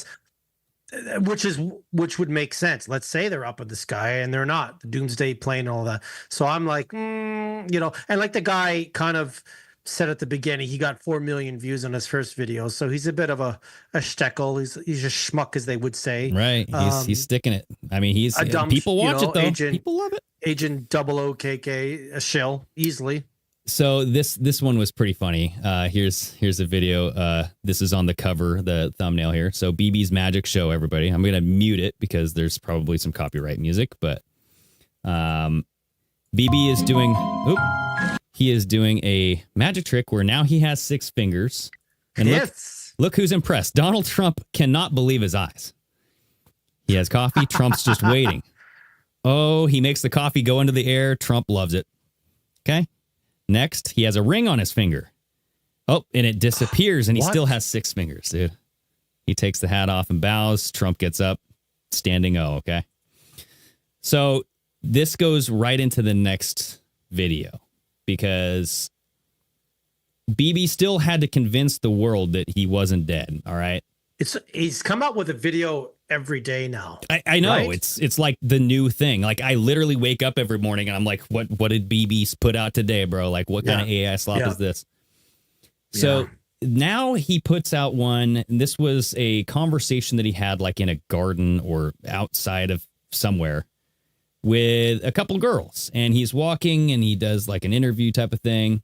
Which would make sense. Let's say they're up in the sky and they're not. The doomsday plane and all that. So I'm like, and like the guy kind of said at the beginning, he got 4 million views on his first video. So he's a bit of a steckle. He's a schmuck, as they would say. Right. He's sticking it. I mean, he's a dumb, people watch it though. Agent, People love it. Agent OKK, a shill, easily. So this one was pretty funny. Here's a video. This is on the cover, the thumbnail here. So BB's Magic Show, everybody. I'm gonna mute it because there's probably some copyright music, but BB is doing he is doing a magic trick where now he has 6 fingers. And look who's impressed. Donald Trump cannot believe his eyes. He has coffee. Trump's just waiting. Oh, he makes the coffee go into the air. Trump loves it. Okay. Next, he has a ring on his finger. Oh, and it disappears, and he still has 6 fingers, dude. He takes the hat off and bows. Trump gets up, standing O, okay? So this goes right into the next video because BB still had to convince the world that he wasn't dead, all right? He's come out with a video every day now. I know. Right? It's like the new thing. Like I literally wake up every morning and I'm like, what did BB put out today, bro? Like what kind of AI slop is this? So now he puts out one, and this was a conversation that he had like in a garden or outside of somewhere with a couple girls. And he's walking and he does like an interview type of thing.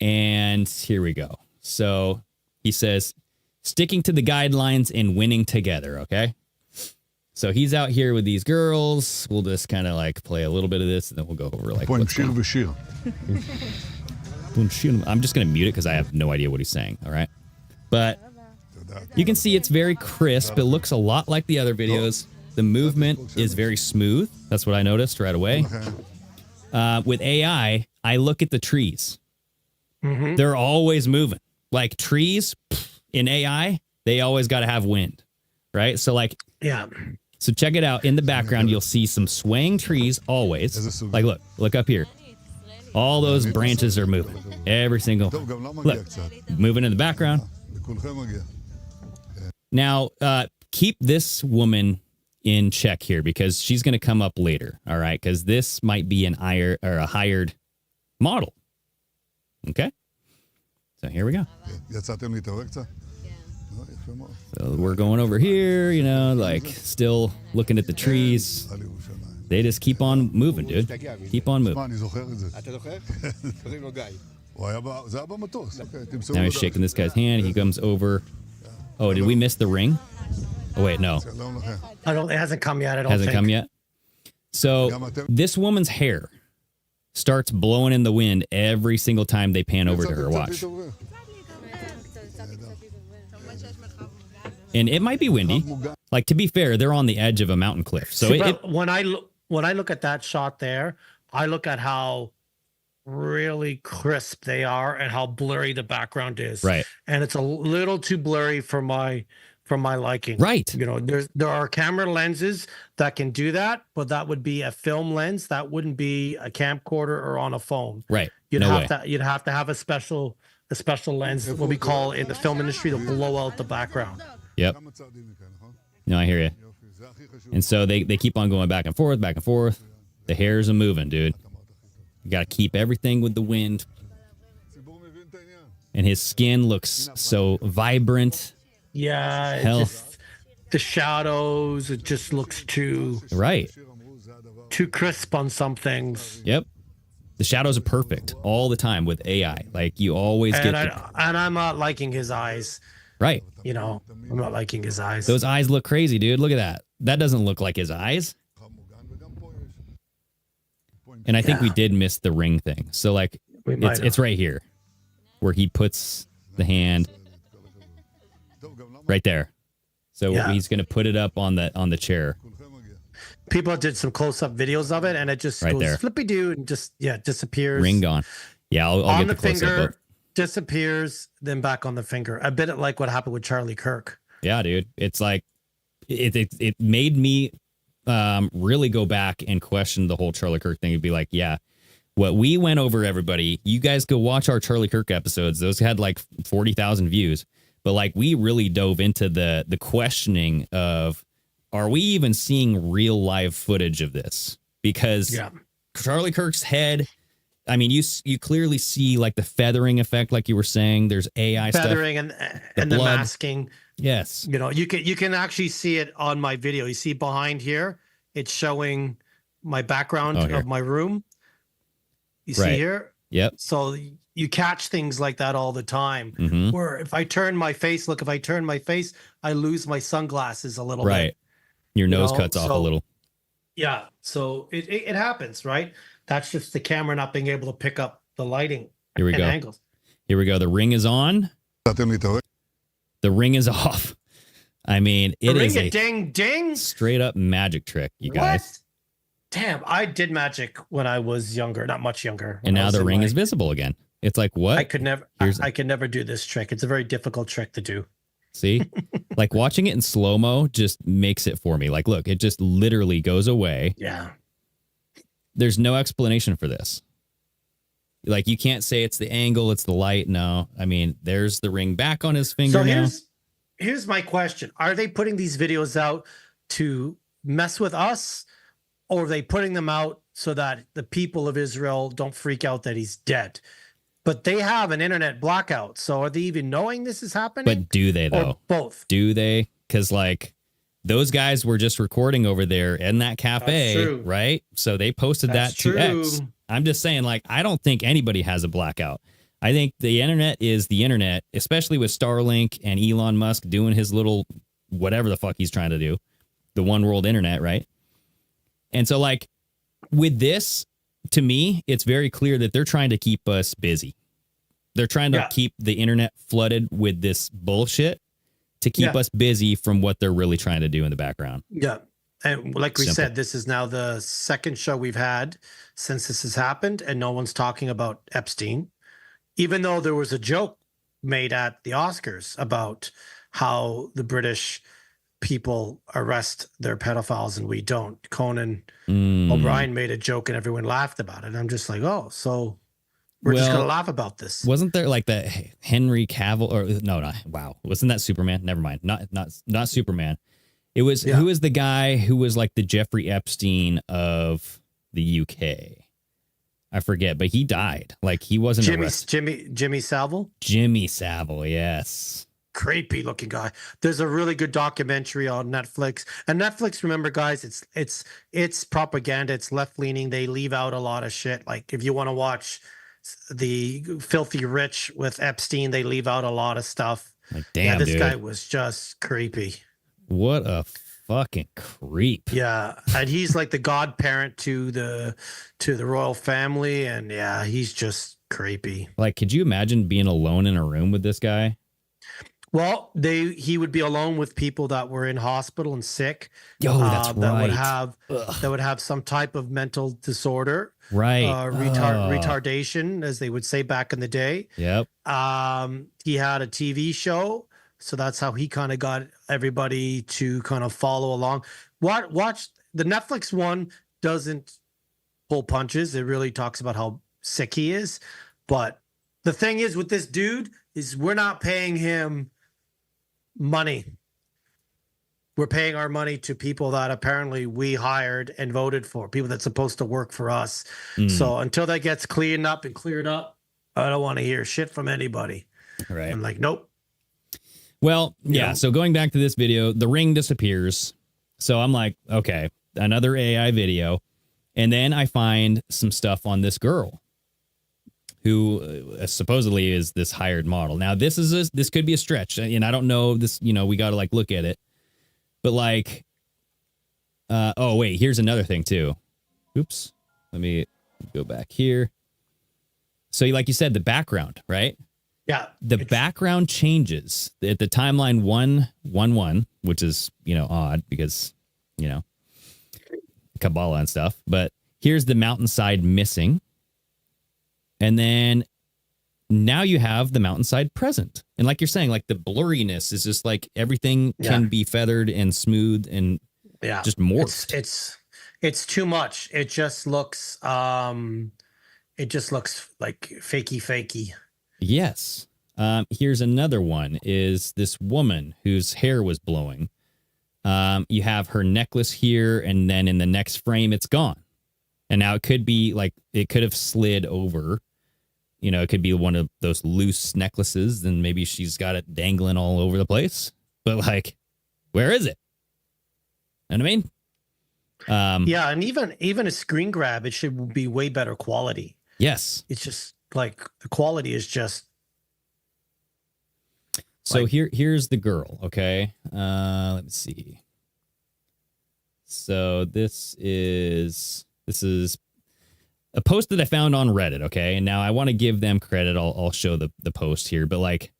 And here we go. So he says, sticking to the guidelines and winning together, okay? So he's out here with these girls. We'll just kind of like play a little bit of this, and then we'll go over like what's going on. I'm just going to mute it because I have no idea what he's saying, all right? But you can see it's very crisp. It looks a lot like the other videos. The movement is very smooth. That's what I noticed right away. With AI, I look at the trees. Mm-hmm. They're always moving. Like trees in AI, they always got to have wind, right? So like, So check it out. In the background, you'll see some swaying trees always. Like, look up here. All those branches are moving. Every single, look, moving in the background. Now, keep this woman in check here because she's going to come up later. All right. Because this might be a hired model. Okay. So here we go. So we're going over here, you know, like still looking at the trees. They just keep on moving, dude. Keep on moving. Now he's shaking this guy's hand. He comes over. Oh, did we miss the ring? Oh, wait, no. It hasn't come yet. I don't Hasn't think. come yet. So this woman's hair starts blowing in the wind every single time they pan over to her. Watch. And it might be windy. Like, to be fair, they're on the edge of a mountain cliff. So See, when I look at that shot there, I look at how really crisp they are and how blurry the background is. Right. And it's a little too blurry for my liking. Right. You know, there are camera lenses that can do that, but that would be a film lens. That wouldn't be a camcorder or on a phone. Right. You'd have to have a special lens, what we call in the film industry, to blow out the background. Yep. No, I hear you. And so they keep on going back and forth, back and forth. The hairs are moving, dude. You got to keep everything with the wind. And his skin looks so vibrant. Yeah. Hell. The shadows, it just looks too crisp on some things. Yep. The shadows are perfect all the time with AI. Like, you always And get I'm not liking his eyes. Right. You know, I'm not liking his eyes. Those eyes look crazy, dude. Look at that. That doesn't look like his eyes. And I think we did miss the ring thing. So, like, it's right here where he puts the hand right there. So he's going to put it up on the chair. People did some close-up videos of it, and it just right goes there. flippy-doo and just disappears. Ring gone. Yeah, I'll get the close-up. Finger, disappears, then back on the finger. A bit like what happened with Charlie Kirk. Yeah, dude. It's like it made me really go back and question the whole Charlie Kirk thing. It'd be like, yeah, what we went over, everybody, you guys go watch our Charlie Kirk episodes. Those had like 40,000 views. But like, we really dove into the questioning of, are we even seeing real live footage of this? Because Charlie Kirk's head, I mean, you clearly see like the feathering effect, like you were saying. There's AI feathering stuff. and the masking. Yes. You know, you can actually see it on my video. You see behind here, it's showing my background of my room. You see here? Yep. So you catch things like that all the time. Mm-hmm. Where if I turn my face, I lose my sunglasses a little bit. Right. Your nose cuts off a little. Yeah. So it happens, right? That's just the camera not being able to pick up the lighting. Here we go. Angles. Here we go. The ring is on. The ring is off. I mean, it is a ding straight up magic trick, you guys. Damn, I did magic when I was younger, not much younger. And now the ring is visible again. It's like, what? I could never do this trick. It's a very difficult trick to do. See? Like, watching it in slow-mo just makes it for me. Like, look, it just literally goes away. Yeah. There's no explanation for this. Like, you can't say it's the angle, it's the light. No. I mean, there's the ring back on his finger now. Here's my question. Are they putting these videos out to mess with us, or are they putting them out so that the people of Israel don't freak out that he's dead? But they have an internet blackout. So are they even knowing this is happening? But do they, though? Or both? Do they? Because, like, those guys were just recording over there in that cafe, right? So they posted that to X. I'm just saying, like, I don't think anybody has a blackout. I think the internet is the internet, especially with Starlink and Elon Musk doing his little whatever the fuck he's trying to do, the one world internet, right? And so, like, with this, to me, it's very clear that they're trying to keep us busy. They're trying to keep the internet flooded with this bullshit to keep us busy from what they're really trying to do in the background. Yeah. And like we said, this is now the second show we've had since this has happened, and no one's talking about Epstein, even though there was a joke made at the Oscars about how the British people arrest their pedophiles and we don't. Conan Mm. O'Brien made a joke and everyone laughed about it. I'm just like, oh, so we're just Well, gonna laugh about this. Wasn't there like the Henry Cavill or no, not wow? Wasn't that Superman? Never mind. Not Superman. It was who was the guy who was like the Jeffrey Epstein of the UK? I forget, but he died. Like he wasn't arrested. Jimmy Savile. Jimmy Savile, yes. Creepy looking guy. There's a really good documentary on Netflix. And Netflix, remember, guys, it's propaganda. It's left leaning. They leave out a lot of shit. Like if you want to watch the Filthy Rich with Epstein, they leave out a lot of stuff. Like damn, this dude. guy was just creepy. What a fucking creep. Yeah, and he's like the godparent to the royal family, and yeah, he's just creepy. Like, could you imagine being alone in a room with this guy? Well, he would be alone with people that were in hospital and sick. Oh, that's that would have some type of mental disorder, right? Retardation, as they would say back in the day. Yep. He had a TV show, so that's how he kind of got everybody to kind of follow along. Watch the Netflix one doesn't pull punches. It really talks about how sick he is, but the thing is with this dude is we're not paying him money. We're paying our money to people that apparently we hired and voted for, people that's supposed to work for us. So until that gets cleared up, I don't want to hear shit from anybody. Right. I'm like, nope. Well, yeah. So going back to this video, the ring disappears. So I'm like, okay, another AI video. And then I find some stuff on this girl who supposedly is this hired model. Now, this could be a stretch, and I don't know this. We got to like look at it, but like, oh wait, here's another thing too. Oops, let me go back here. So, like you said, the background, right? Yeah, the background changes at the timeline 111, which is odd because Kabbalah and stuff. But here's the mountainside missing. And then now you have the mountainside present. And like you're saying, like the blurriness is just like everything can be feathered and smooth and just morphed. It's too much. It just looks like fakey. Yes. Here's another one is this woman whose hair was blowing. You have her necklace here, and then in the next frame, it's gone. And now it could be like it could have slid over. It could be one of those loose necklaces, and maybe she's got it dangling all over the place. But like, where is it? You know what I mean? Yeah, and even a screen grab, it should be way better quality. Yes. It's just like the quality is just. So here's the girl. Okay. Let me see. So this is a post that I found on Reddit, okay? And now I want to give them credit. I'll show the post here, but like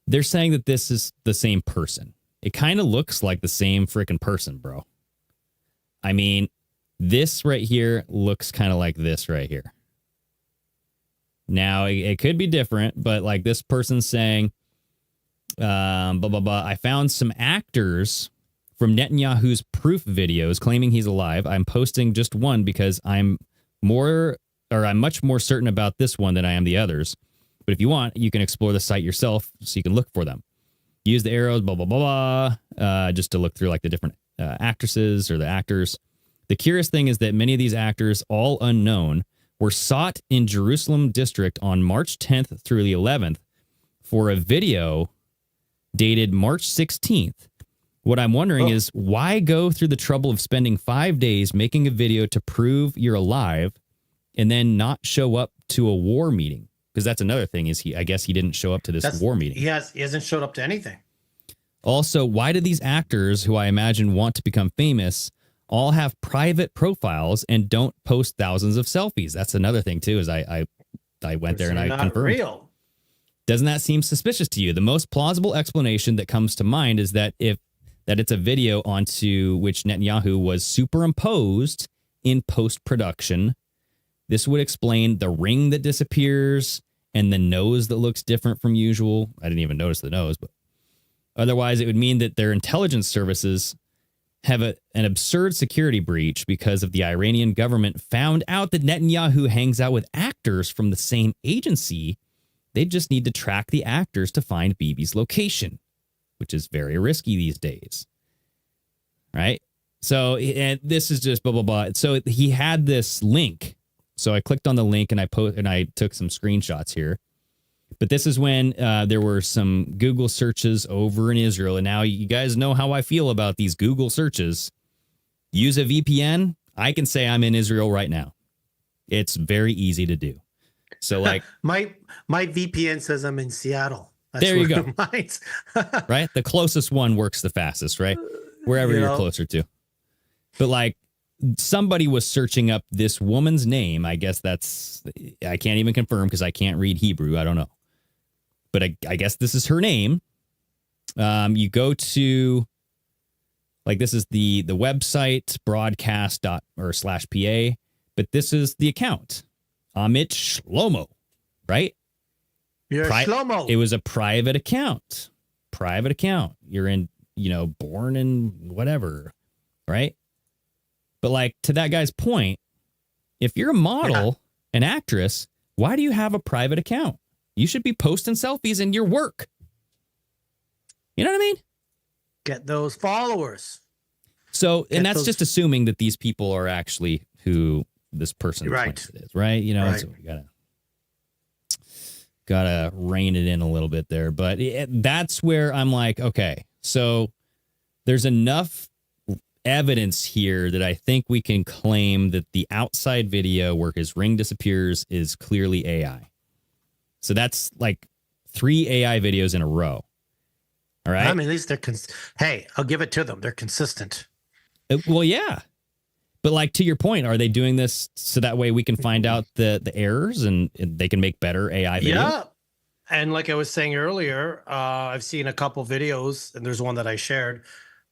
they're saying that this is the same person. It kind of looks like the same freaking person, bro. I mean, this right here looks kind of like this right here. Now it could be different, but like this person's saying, blah, blah, blah. I found some actors from Netanyahu's proof videos claiming he's alive. I'm posting just one because I'm much more certain about this one than I am the others. But if you want, you can explore the site yourself so you can look for them. Use the arrows, blah, blah, blah, blah, just to look through like the different actresses or the actors. The curious thing is that many of these actors, all unknown, were sought in Jerusalem district on March 10th through the 11th for a video dated March 16th. What I'm wondering is why go through the trouble of spending 5 days making a video to prove you're alive and then not show up to a war meeting? Because that's another thing is I guess he didn't show up to this war meeting. He hasn't showed up to anything. Also, why do these actors who I imagine want to become famous all have private profiles and don't post thousands of selfies? That's another thing too, is I went there and I confirmed. Real. Doesn't that seem suspicious to you? The most plausible explanation that comes to mind is that it's a video onto which Netanyahu was superimposed in post-production. This would explain the ring that disappears and the nose that looks different from usual. I didn't even notice the nose, but Otherwise, it would mean that their intelligence services have an absurd security breach because of the Iranian government found out that Netanyahu hangs out with actors from the same agency. They just need to track the actors to find Bibi's location, which is very risky these days. Right? So, and this is just blah, blah, blah. So he had this link. So I clicked on the link and I took some screenshots here. But this is when there were some Google searches over in Israel. And now you guys know how I feel about these Google searches. Use a VPN. I can say I'm in Israel right now. It's very easy to do. So like my VPN says I'm in Seattle. There you go. Right? The closest one works the fastest, right? Wherever you're closer to. But like somebody was searching up this woman's name. I guess I can't even confirm because I can't read Hebrew. I don't know. But I guess this is her name. You go to, like, this is the website, broadcast./PA, but this is the account. Amit Shlomo, right? You're Shlomo. It was a private account. Private account. You're in, born in whatever, right? But like, to that guy's point, if you're a model, an actress, why do you have a private account? You should be posting selfies in your work. You know what I mean? Get those followers. So, and that's just assuming that these people are actually who this person claims it is, right? So we gotta rein it in a little bit there. But that's where I'm like, okay, so there's enough evidence here that I think we can claim that the outside video where his ring disappears is clearly AI. So that's like 3 AI videos in a row. All right. I mean, at least they're hey, I'll give it to them. They're consistent. Well, yeah. But like, to your point, are they doing this so that way we can find out the errors and they can make better AI videos? Yeah. And like I was saying earlier, I've seen a couple videos, and there's one that I shared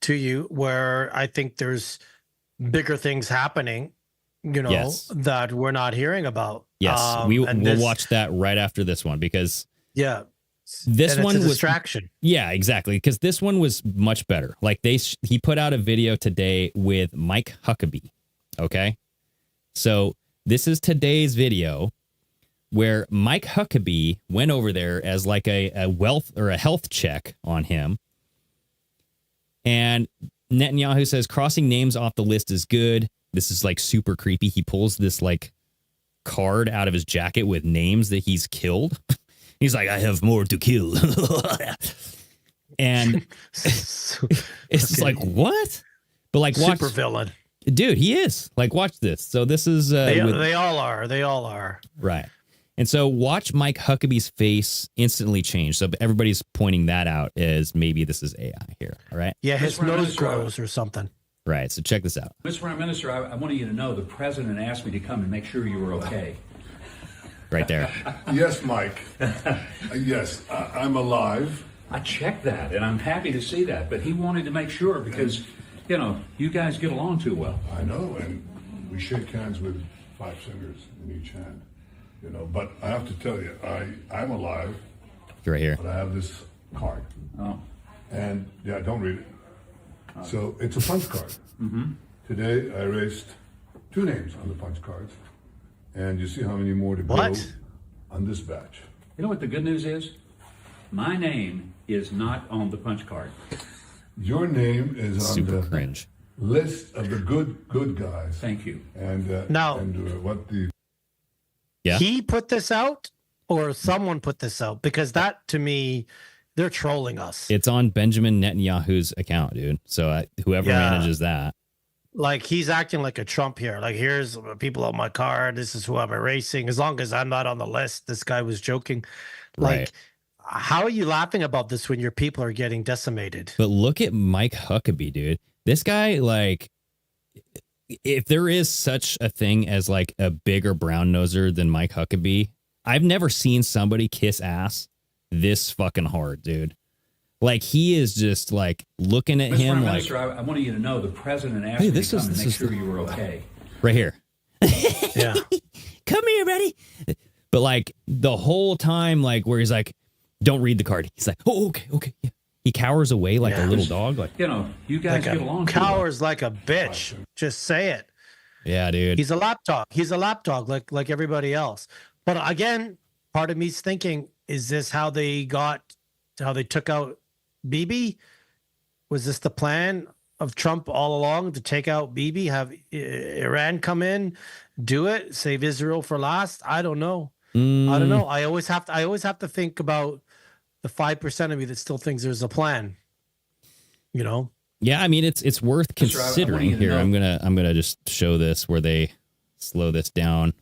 to you where I think there's bigger things happening, that we're not hearing about. Yes, we'll watch that right after this one because this one was a distraction. Yeah, exactly. Because this one was much better. Like he put out a video today with Mike Huckabee. Okay, so this is today's video where Mike Huckabee went over there as like a wealth or a health check on him. And Netanyahu says crossing names off the list is good. This is like super creepy. He pulls this like card out of his jacket with names that he's killed. He's like, I have more to kill. And it's just like, what? But like, watch. Super villain. Dude, he is. Like, watch this. So this is... they all are. They all are. Right. And so watch Mike Huckabee's face instantly change. So everybody's pointing that out as maybe this is AI here. All right. Yeah, his nose grows or something. Right. So check this out. Mr. Prime Minister, I wanted you to know the president asked me to come and make sure you were okay. Right there. Yes, Mike. Yes, I'm alive. I checked that, and I'm happy to see that. But he wanted to make sure because, you guys get along too well. I know, and we shake hands with 5 fingers in each hand. But I have to tell you, I'm alive. Right here. But I have this card. Oh. And don't read it. So it's a punch card. Mm-hmm. Today I erased 2 names on the punch cards. And you see how many more to go on this batch. You know what the good news is? My name is not on the punch card. Your name is super on the cringe list of the good guys. Thank you. And what the... Yeah. He put this out or someone put this out? Because that, to me, they're trolling us. It's on Benjamin Netanyahu's account, dude. So whoever manages that. Like, he's acting like a Trump here. Like, here's people on my card. This is who I'm erasing. As long as I'm not on the list. This guy was joking. Like, how are you laughing about this when your people are getting decimated? But look at Mike Huckabee, dude. This guy, like, if there is such a thing as like a bigger brown noser than Mike Huckabee, I've never seen somebody kiss ass this fucking hard, dude. Like, he is just like looking at him Prime like, Minister, I wanted you to know the president asked me to come and make sure you were okay. Right here. Yeah. Come here, buddy. But like the whole time, like where he's like, don't read the card. He's like, oh, okay. Yeah. He cowers away like a little dog. Like, You know, you guys get along too well. Cowers like a bitch. Just say it. yeah, dude. He's a lapdog. He's a lapdog like everybody else. But again, part of me's thinking, is this how they took out Bibi? Was this the plan of Trump all along to take out Bibi, have Iran come in, do it, save Israel for last? I don't know. I don't know. I always have to think about the 5% of me that still thinks there's a plan. You know? Yeah, I mean it's worth considering. Here, I'm gonna just show this where they slow this down.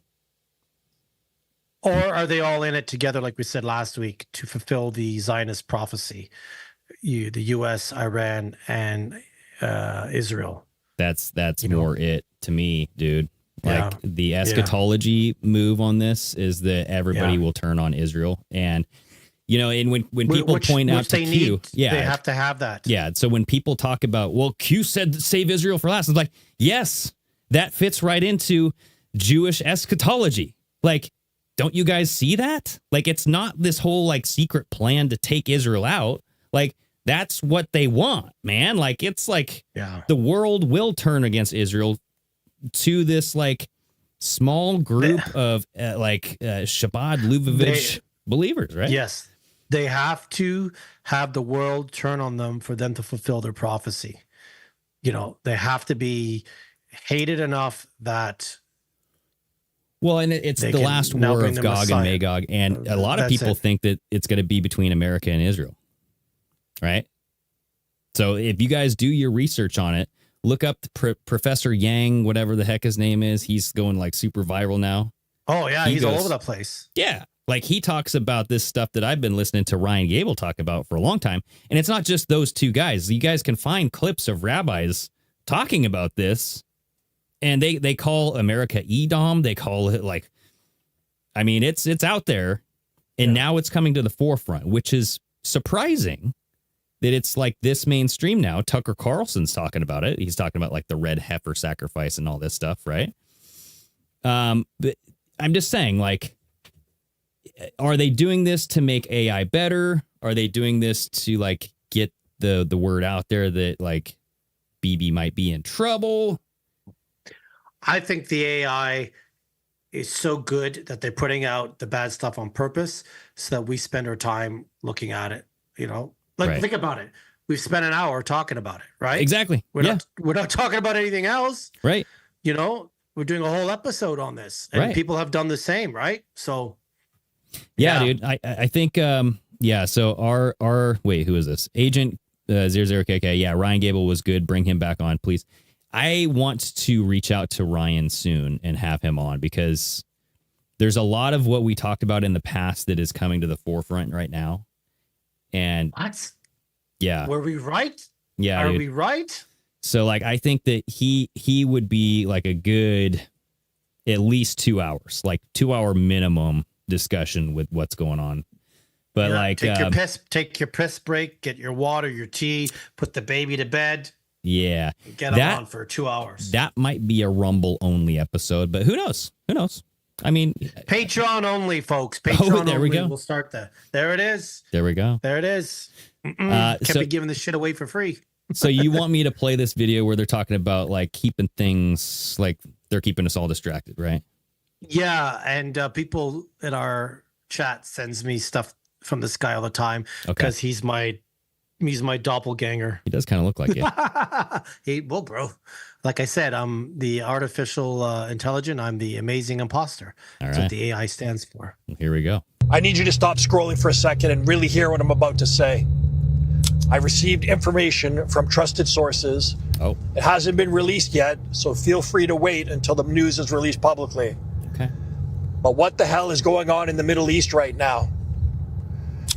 Or are they all in it together, like we said last week, to fulfill the Zionist prophecy? The U.S., Iran, and Israel. That's more it to me, dude. Like Yeah. the eschatology move on this is that everybody Yeah. will turn on Israel, and and when people point out to they Q, need, they have to have that. yeah. So when people talk about, well, Q said save Israel for last, it's like, yes, that fits right into Jewish eschatology. Like, don't you guys see that? Like, it's not this whole like secret plan to take Israel out. Like, that's what they want, man. Like, it's like the world will turn against Israel to this like small group of Shabbat Lubavitch believers, right? Yes. They have to have the world turn on them for them to fulfill their prophecy. They have to be hated enough that. Well, and it's the last war of Gog and Magog, and a lot of people think that it's going to be between America and Israel, right? So if you guys do your research on it, look up Professor Yang, whatever the heck his name is. He's going like super viral now. Oh, yeah, he's all over the place. Yeah, like he talks about this stuff that I've been listening to Ryan Gable talk about for a long time, and it's not just those two guys. You guys can find clips of rabbis talking about this. And they call America Edom. They call it it's out there. And now it's coming to the forefront, which is surprising that it's like this mainstream now. Tucker Carlson's talking about it. He's talking about like the red heifer sacrifice and all this stuff, right? But I'm just saying, like, are they doing this to make AI better? Are they doing this to like get the word out there that like Bibi might be in trouble? I think the AI is so good that they're putting out the bad stuff on purpose so that we spend our time looking at it, Right. Think about it. We've spent an hour talking about it, right? Exactly. We're not talking about anything else. Right. We're doing a whole episode on this, and people have done the same, right? So yeah. Dude, I think so our wait, who is this? Agent 00KK. Yeah, Ryan Gable was good. Bring him back on, please. I want to reach out to Ryan soon and have him on, because there's a lot of what we talked about in the past that is coming to the forefront right now. And what? Yeah. Were we right? Yeah. Are we right? So like, I think that he would be like a good, at least 2 hours, like 2 hour minimum discussion with what's going on. But take your piss break, get your water, your tea, put the baby to bed. Yeah. Get them on for 2 hours. That might be a Rumble only episode, but who knows? Who knows? I mean, Patreon only, folks. Patreon there only. we go. We'll start that. There it is. There we go. There it is. Can't be giving this shit away for free. So you want me to play this video where they're talking about like keeping things, like they're keeping us all distracted, right? Yeah, and people in our chat sends me stuff from this guy all the time because he's my doppelganger. He does kind of look like it. Well, bro, like I said, I'm the artificial intelligent. I'm the amazing imposter. That's what the AI stands for. Here we go. I need you to stop scrolling for a second and really hear what I'm about to say. I received information from trusted sources. Oh. It hasn't been released yet, so feel free to wait until the news is released publicly. Okay. But what the hell is going on in the Middle East right now?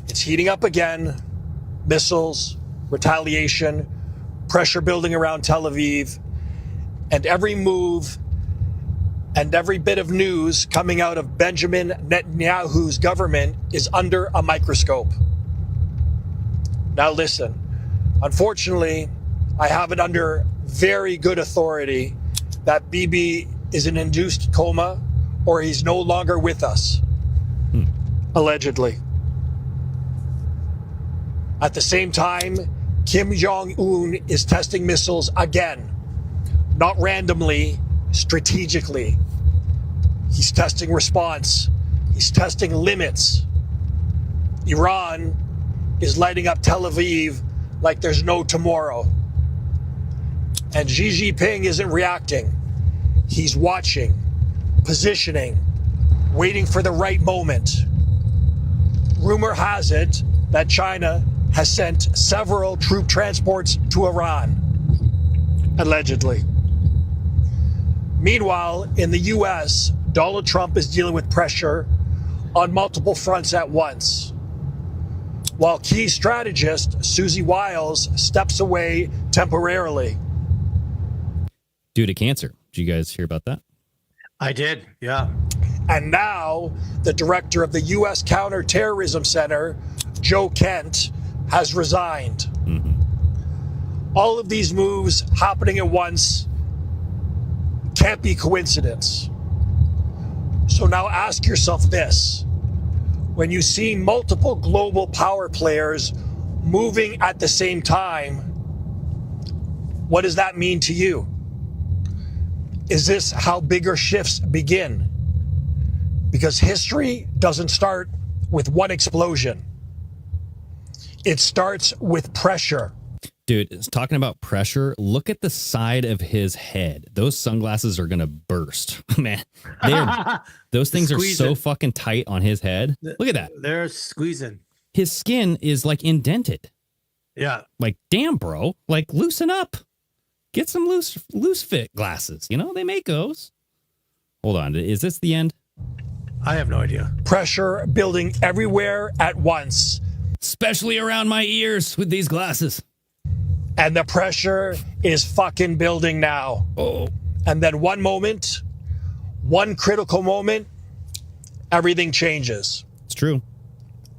It's heating up again. Missiles, retaliation, pressure building around Tel Aviv, and every move and every bit of news coming out of Benjamin Netanyahu's government is under a microscope. Now listen, unfortunately, I have it under very good authority that Bibi is in induced coma or he's no longer with us. Allegedly. At the same time, Kim Jong-un is testing missiles again. Not randomly, strategically. He's testing response. He's testing limits. Iran is lighting up Tel Aviv like there's no tomorrow. And Xi Jinping isn't reacting. He's watching, positioning, waiting for the right moment. Rumor has it that China has sent several troop transports to Iran, allegedly. Meanwhile, in the US, Donald Trump is dealing with pressure on multiple fronts at once. While key strategist Susie Wiles steps away temporarily. Due to cancer. Did you guys hear about that? I did, yeah. And now the director of the U.S. Counterterrorism Center, Joe Kent, has resigned. All of these moves happening at once can't be coincidence. So now ask yourself this. When you see multiple global power players moving at the same time, what does that mean to you? Is this how bigger shifts begin? Because history doesn't start with one explosion. It starts with pressure. Dude, it's talking about pressure. Look at the side of his head. Those sunglasses are going to burst. Man, those things are so fucking tight on his head. Look at that. They're squeezing. His skin is like indented. Yeah. Like, damn, bro. Like, loosen up. Get some loose fit glasses. You know, they make those. Hold on. Is this the end? I have no idea. Pressure building everywhere at once. Especially around my ears with these glasses. And the pressure is fucking building now. Oh. And then one moment, one critical moment, everything changes. It's true.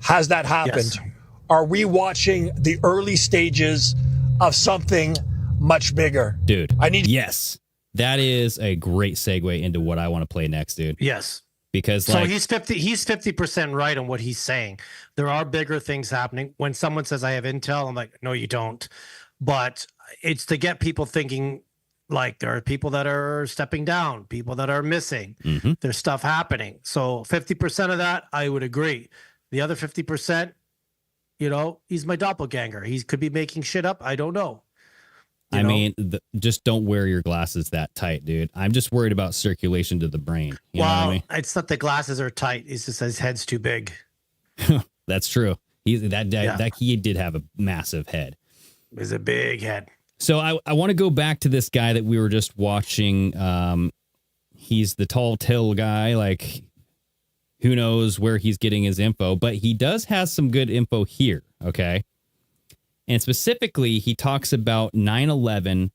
Has that happened? Yes. Are we watching the early stages of something much bigger? Dude, yes. That is a great segue into what I want to play next, dude. Yes. Because so he's 50% right on what he's saying. There are bigger things happening. When someone says I have intel, I'm like, no, you don't. But it's to get people thinking like there are people that are stepping down, people that are missing. There's stuff happening. So 50% of that, I would agree. The other 50%, you know, he's my doppelganger. He could be making shit up. I don't know. I mean, just don't wear your glasses that tight, dude. I'm just worried about circulation to the brain. You know what I mean? It's not the glasses are tight. It's just his head's too big. That's true. He did have a massive head. It's a big head. So I want to go back to this guy that we were just watching. He's the tall tale guy. Like, who knows where he's getting his info, but he does have some good info here. Okay. And specifically, he talks about 9/11.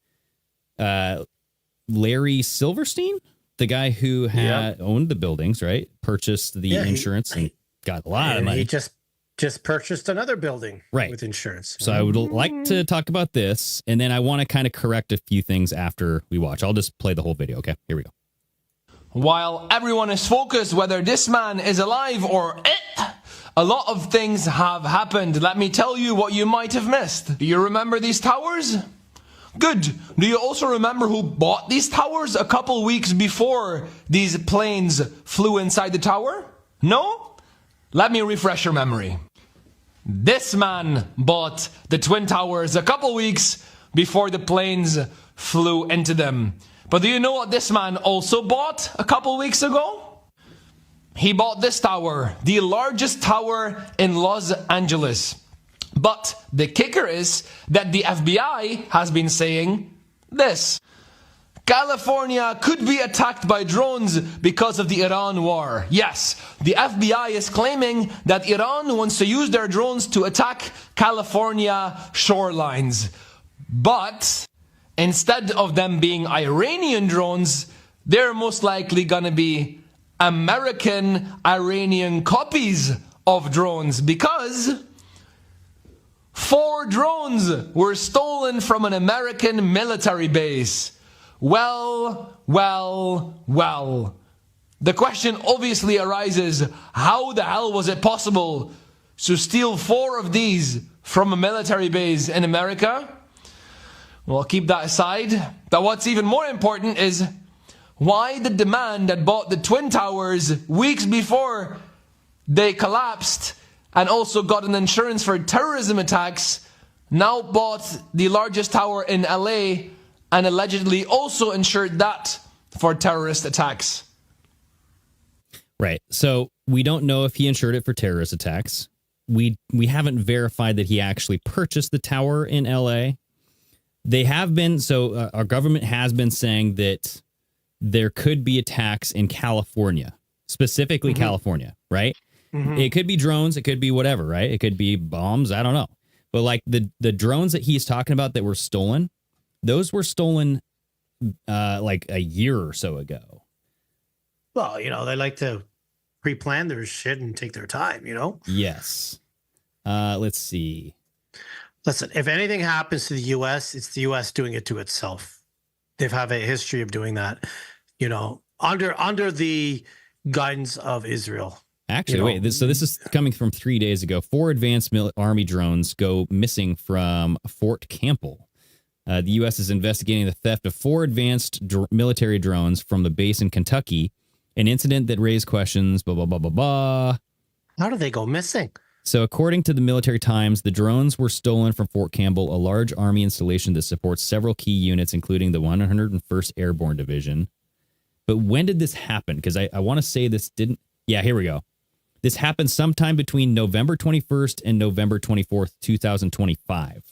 Larry Silverstein, the guy who had owned the buildings, right? Purchased the insurance and got a lot of money. He just purchased another building with insurance. So I would like to talk about this, and then I want to kind of correct a few things after we watch. I'll just play the whole video. Okay, here we go. While everyone is focused whether this man is alive or a lot of things have happened. Let me tell you what you might have missed. Do you remember these towers? Good. Do you also remember who bought these towers a couple weeks before these planes flew inside the tower? No? Let me refresh your memory. This man bought the Twin Towers a couple weeks before the planes flew into them. But do you know what this man also bought a couple weeks ago? He bought this tower, the largest tower in Los Angeles. But the kicker is that the FBI has been saying this. California could be attacked by drones because of the Iran war. Yes, the FBI is claiming that Iran wants to use their drones to attack California shorelines. But instead of them being Iranian drones, they're most likely going to be American Iranian copies of drones, because 4 drones were stolen from an American military base. Well. The question obviously arises, how the hell was it possible to steal 4 of these from a military base in America. We'll keep that aside. But what's even more important is why the demand that bought the Twin Towers weeks before they collapsed and also got an insurance for terrorism attacks now bought the largest tower in LA and allegedly also insured that for terrorist attacks. Right. So we don't know if he insured it for terrorist attacks. We haven't verified that he actually purchased the tower in LA. They have been, our government has been saying that there could be attacks in California, specifically California, right? It could be drones, it could be whatever, right? It could be bombs, I don't know. But like the drones that he's talking about that were stolen, those were stolen like a year or so ago. Well, they like to pre-plan their shit and take their time, Yes. Let's see. Listen, if anything happens to the U.S., it's the U.S. doing it to itself. They've had a history of doing that, under the guidance of Israel. Actually, wait. This is coming from 3 days ago. 4 advanced Army drones go missing from Fort Campbell. The U.S. is investigating the theft of 4 advanced military drones from the base in Kentucky, an incident that raised questions, blah, blah, blah, blah, blah. How do they go missing? So according to the Military Times, the drones were stolen from Fort Campbell, a large Army installation that supports several key units, including the 101st Airborne Division. But when did this happen? Because I want to say this didn't... Yeah, here we go. This happened sometime between November 21st and November 24th, 2025.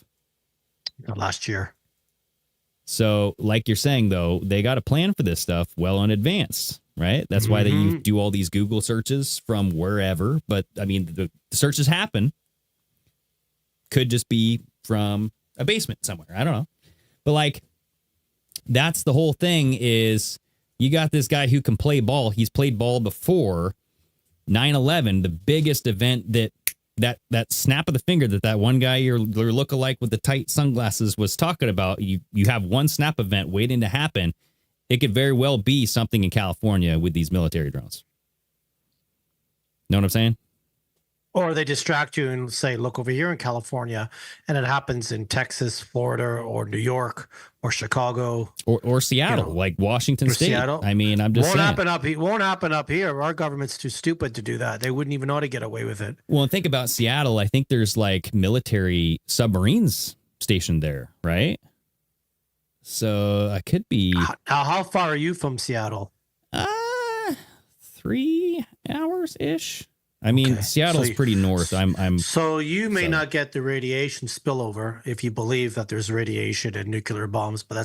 Last year. So, like you're saying, though, they got a plan for this stuff well in advance, right? That's why they do all these Google searches from wherever. But, I mean, the searches happen. Could just be from a basement somewhere. I don't know. But, like, that's the whole thing is you got this guy who can play ball. He's played ball before 9/11, the biggest event that snap of the finger that one guy, your lookalike with the tight sunglasses, was talking about. You have one snap event waiting to happen. It could very well be something in California with these military drones. Know what I'm saying? Or they distract you and say, look over here in California, and it happens in Texas, Florida, or New York, or Chicago. Or Seattle, like Washington State. Seattle. I mean, I'm just saying. Won't happen up here. Our government's too stupid to do that. They wouldn't even know how to get away with it. Well, and think about Seattle. I think there's like military submarines stationed there, right? So I could be... How far are you from Seattle? 3 hours-ish. I mean, okay. Seattle's pretty north. So you may not get the radiation spillover if you believe that there's radiation and nuclear bombs, but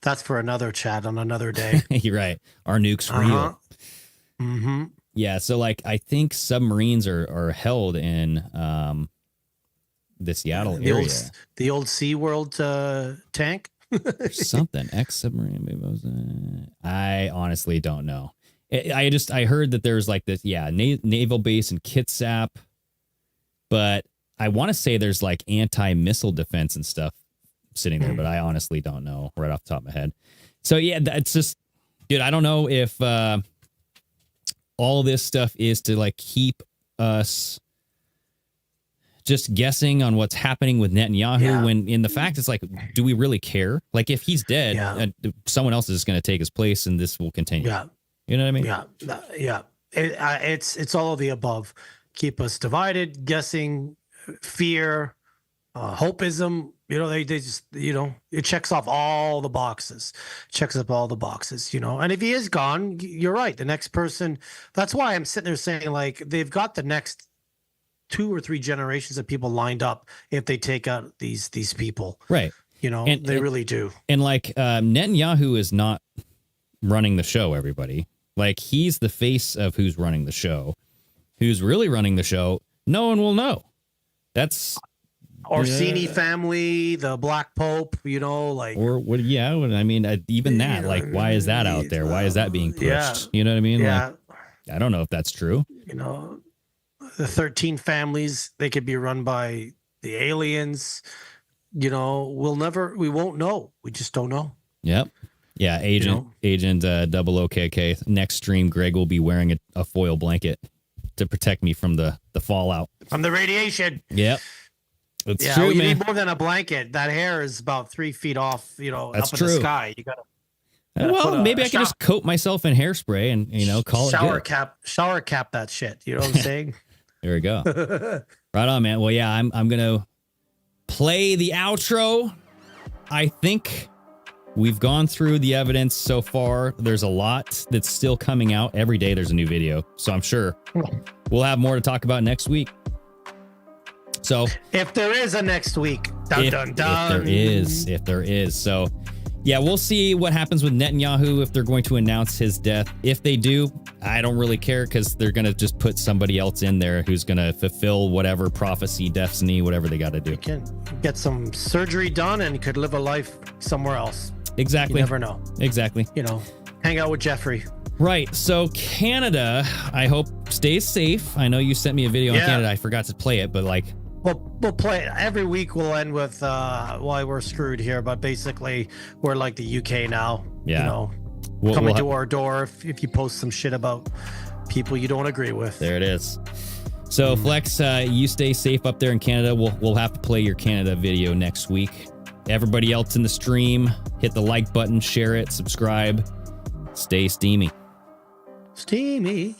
that's for another chat on another day. You're right. Our nuke's real. Mm-hmm. Yeah. So, like, I think submarines are held in the Seattle area. The old SeaWorld tank. Something. Ex-submarine. I honestly don't know. I heard that there's like this, naval base in Kitsap, but I want to say there's like anti-missile defense and stuff sitting there, but I honestly don't know right off the top of my head. So yeah, that's just, dude, I don't know if all this stuff is to like keep us just guessing on what's happening with Netanyahu when in the fact it's like, do we really care? Like if he's dead, someone else is going to take his place and this will continue. Yeah. You know what I mean? Yeah. It's all of the above. Keep us divided, guessing, fear, hopeism. They just, it checks off all the boxes. Checks up all the boxes, And if he is gone, you're right. The next person. That's why I'm sitting there saying, like, they've got the next 2 or 3 generations of people lined up if they take out these people. Right. They really do. And like Netanyahu is not running the show, everybody. Like, he's the face of who's running the show. Who's really running the show, no one will know. That's Orsini family, the Black Pope, like... Or, what? Yeah, I mean, even that, like, why is that out there? Why is that being pushed? Yeah, you know what I mean? Yeah. Like, I don't know if that's true. The 13 families, they could be run by the aliens. We won't know. We just don't know. Yep. Yeah, Agent double OKK. Next stream, Greg will be wearing a foil blanket to protect me from the fallout. From the radiation. Yep. It's Yeah, true, well, you man. need more than a blanket. That hair is about 3 feet off, That's up in the true. sky. You gotta Well, maybe I can just coat myself in hairspray and call it shower good. shower cap that shit. You know what I'm saying? There we go. Right on, man. Well, yeah, I'm gonna play the outro. I think we've gone through the evidence so far. There's a lot that's still coming out. Every day there's a new video. So I'm sure we'll have more to talk about next week. So if there is a next week, dun, dun, dun. If there is. So yeah, we'll see what happens with Netanyahu if they're going to announce his death. If they do, I don't really care because they're going to just put somebody else in there who's going to fulfill whatever prophecy, destiny, whatever they got to do. You can get some surgery done and could live a life somewhere else. Exactly. You never know. Exactly. Hang out with Jeffrey. Right. So Canada, I hope stays safe. I know you sent me a video on Canada. I forgot to play it, but We'll play it. Every week we'll end with why we're screwed here, but basically we're like the UK now. Yeah. Coming to our door if you post some shit about people you don't agree with. There it is. So Flex, you stay safe up there in Canada. We'll have to play your Canada video next week. Everybody else in the stream, hit the like button, share it, subscribe. Stay steamy. Steamy.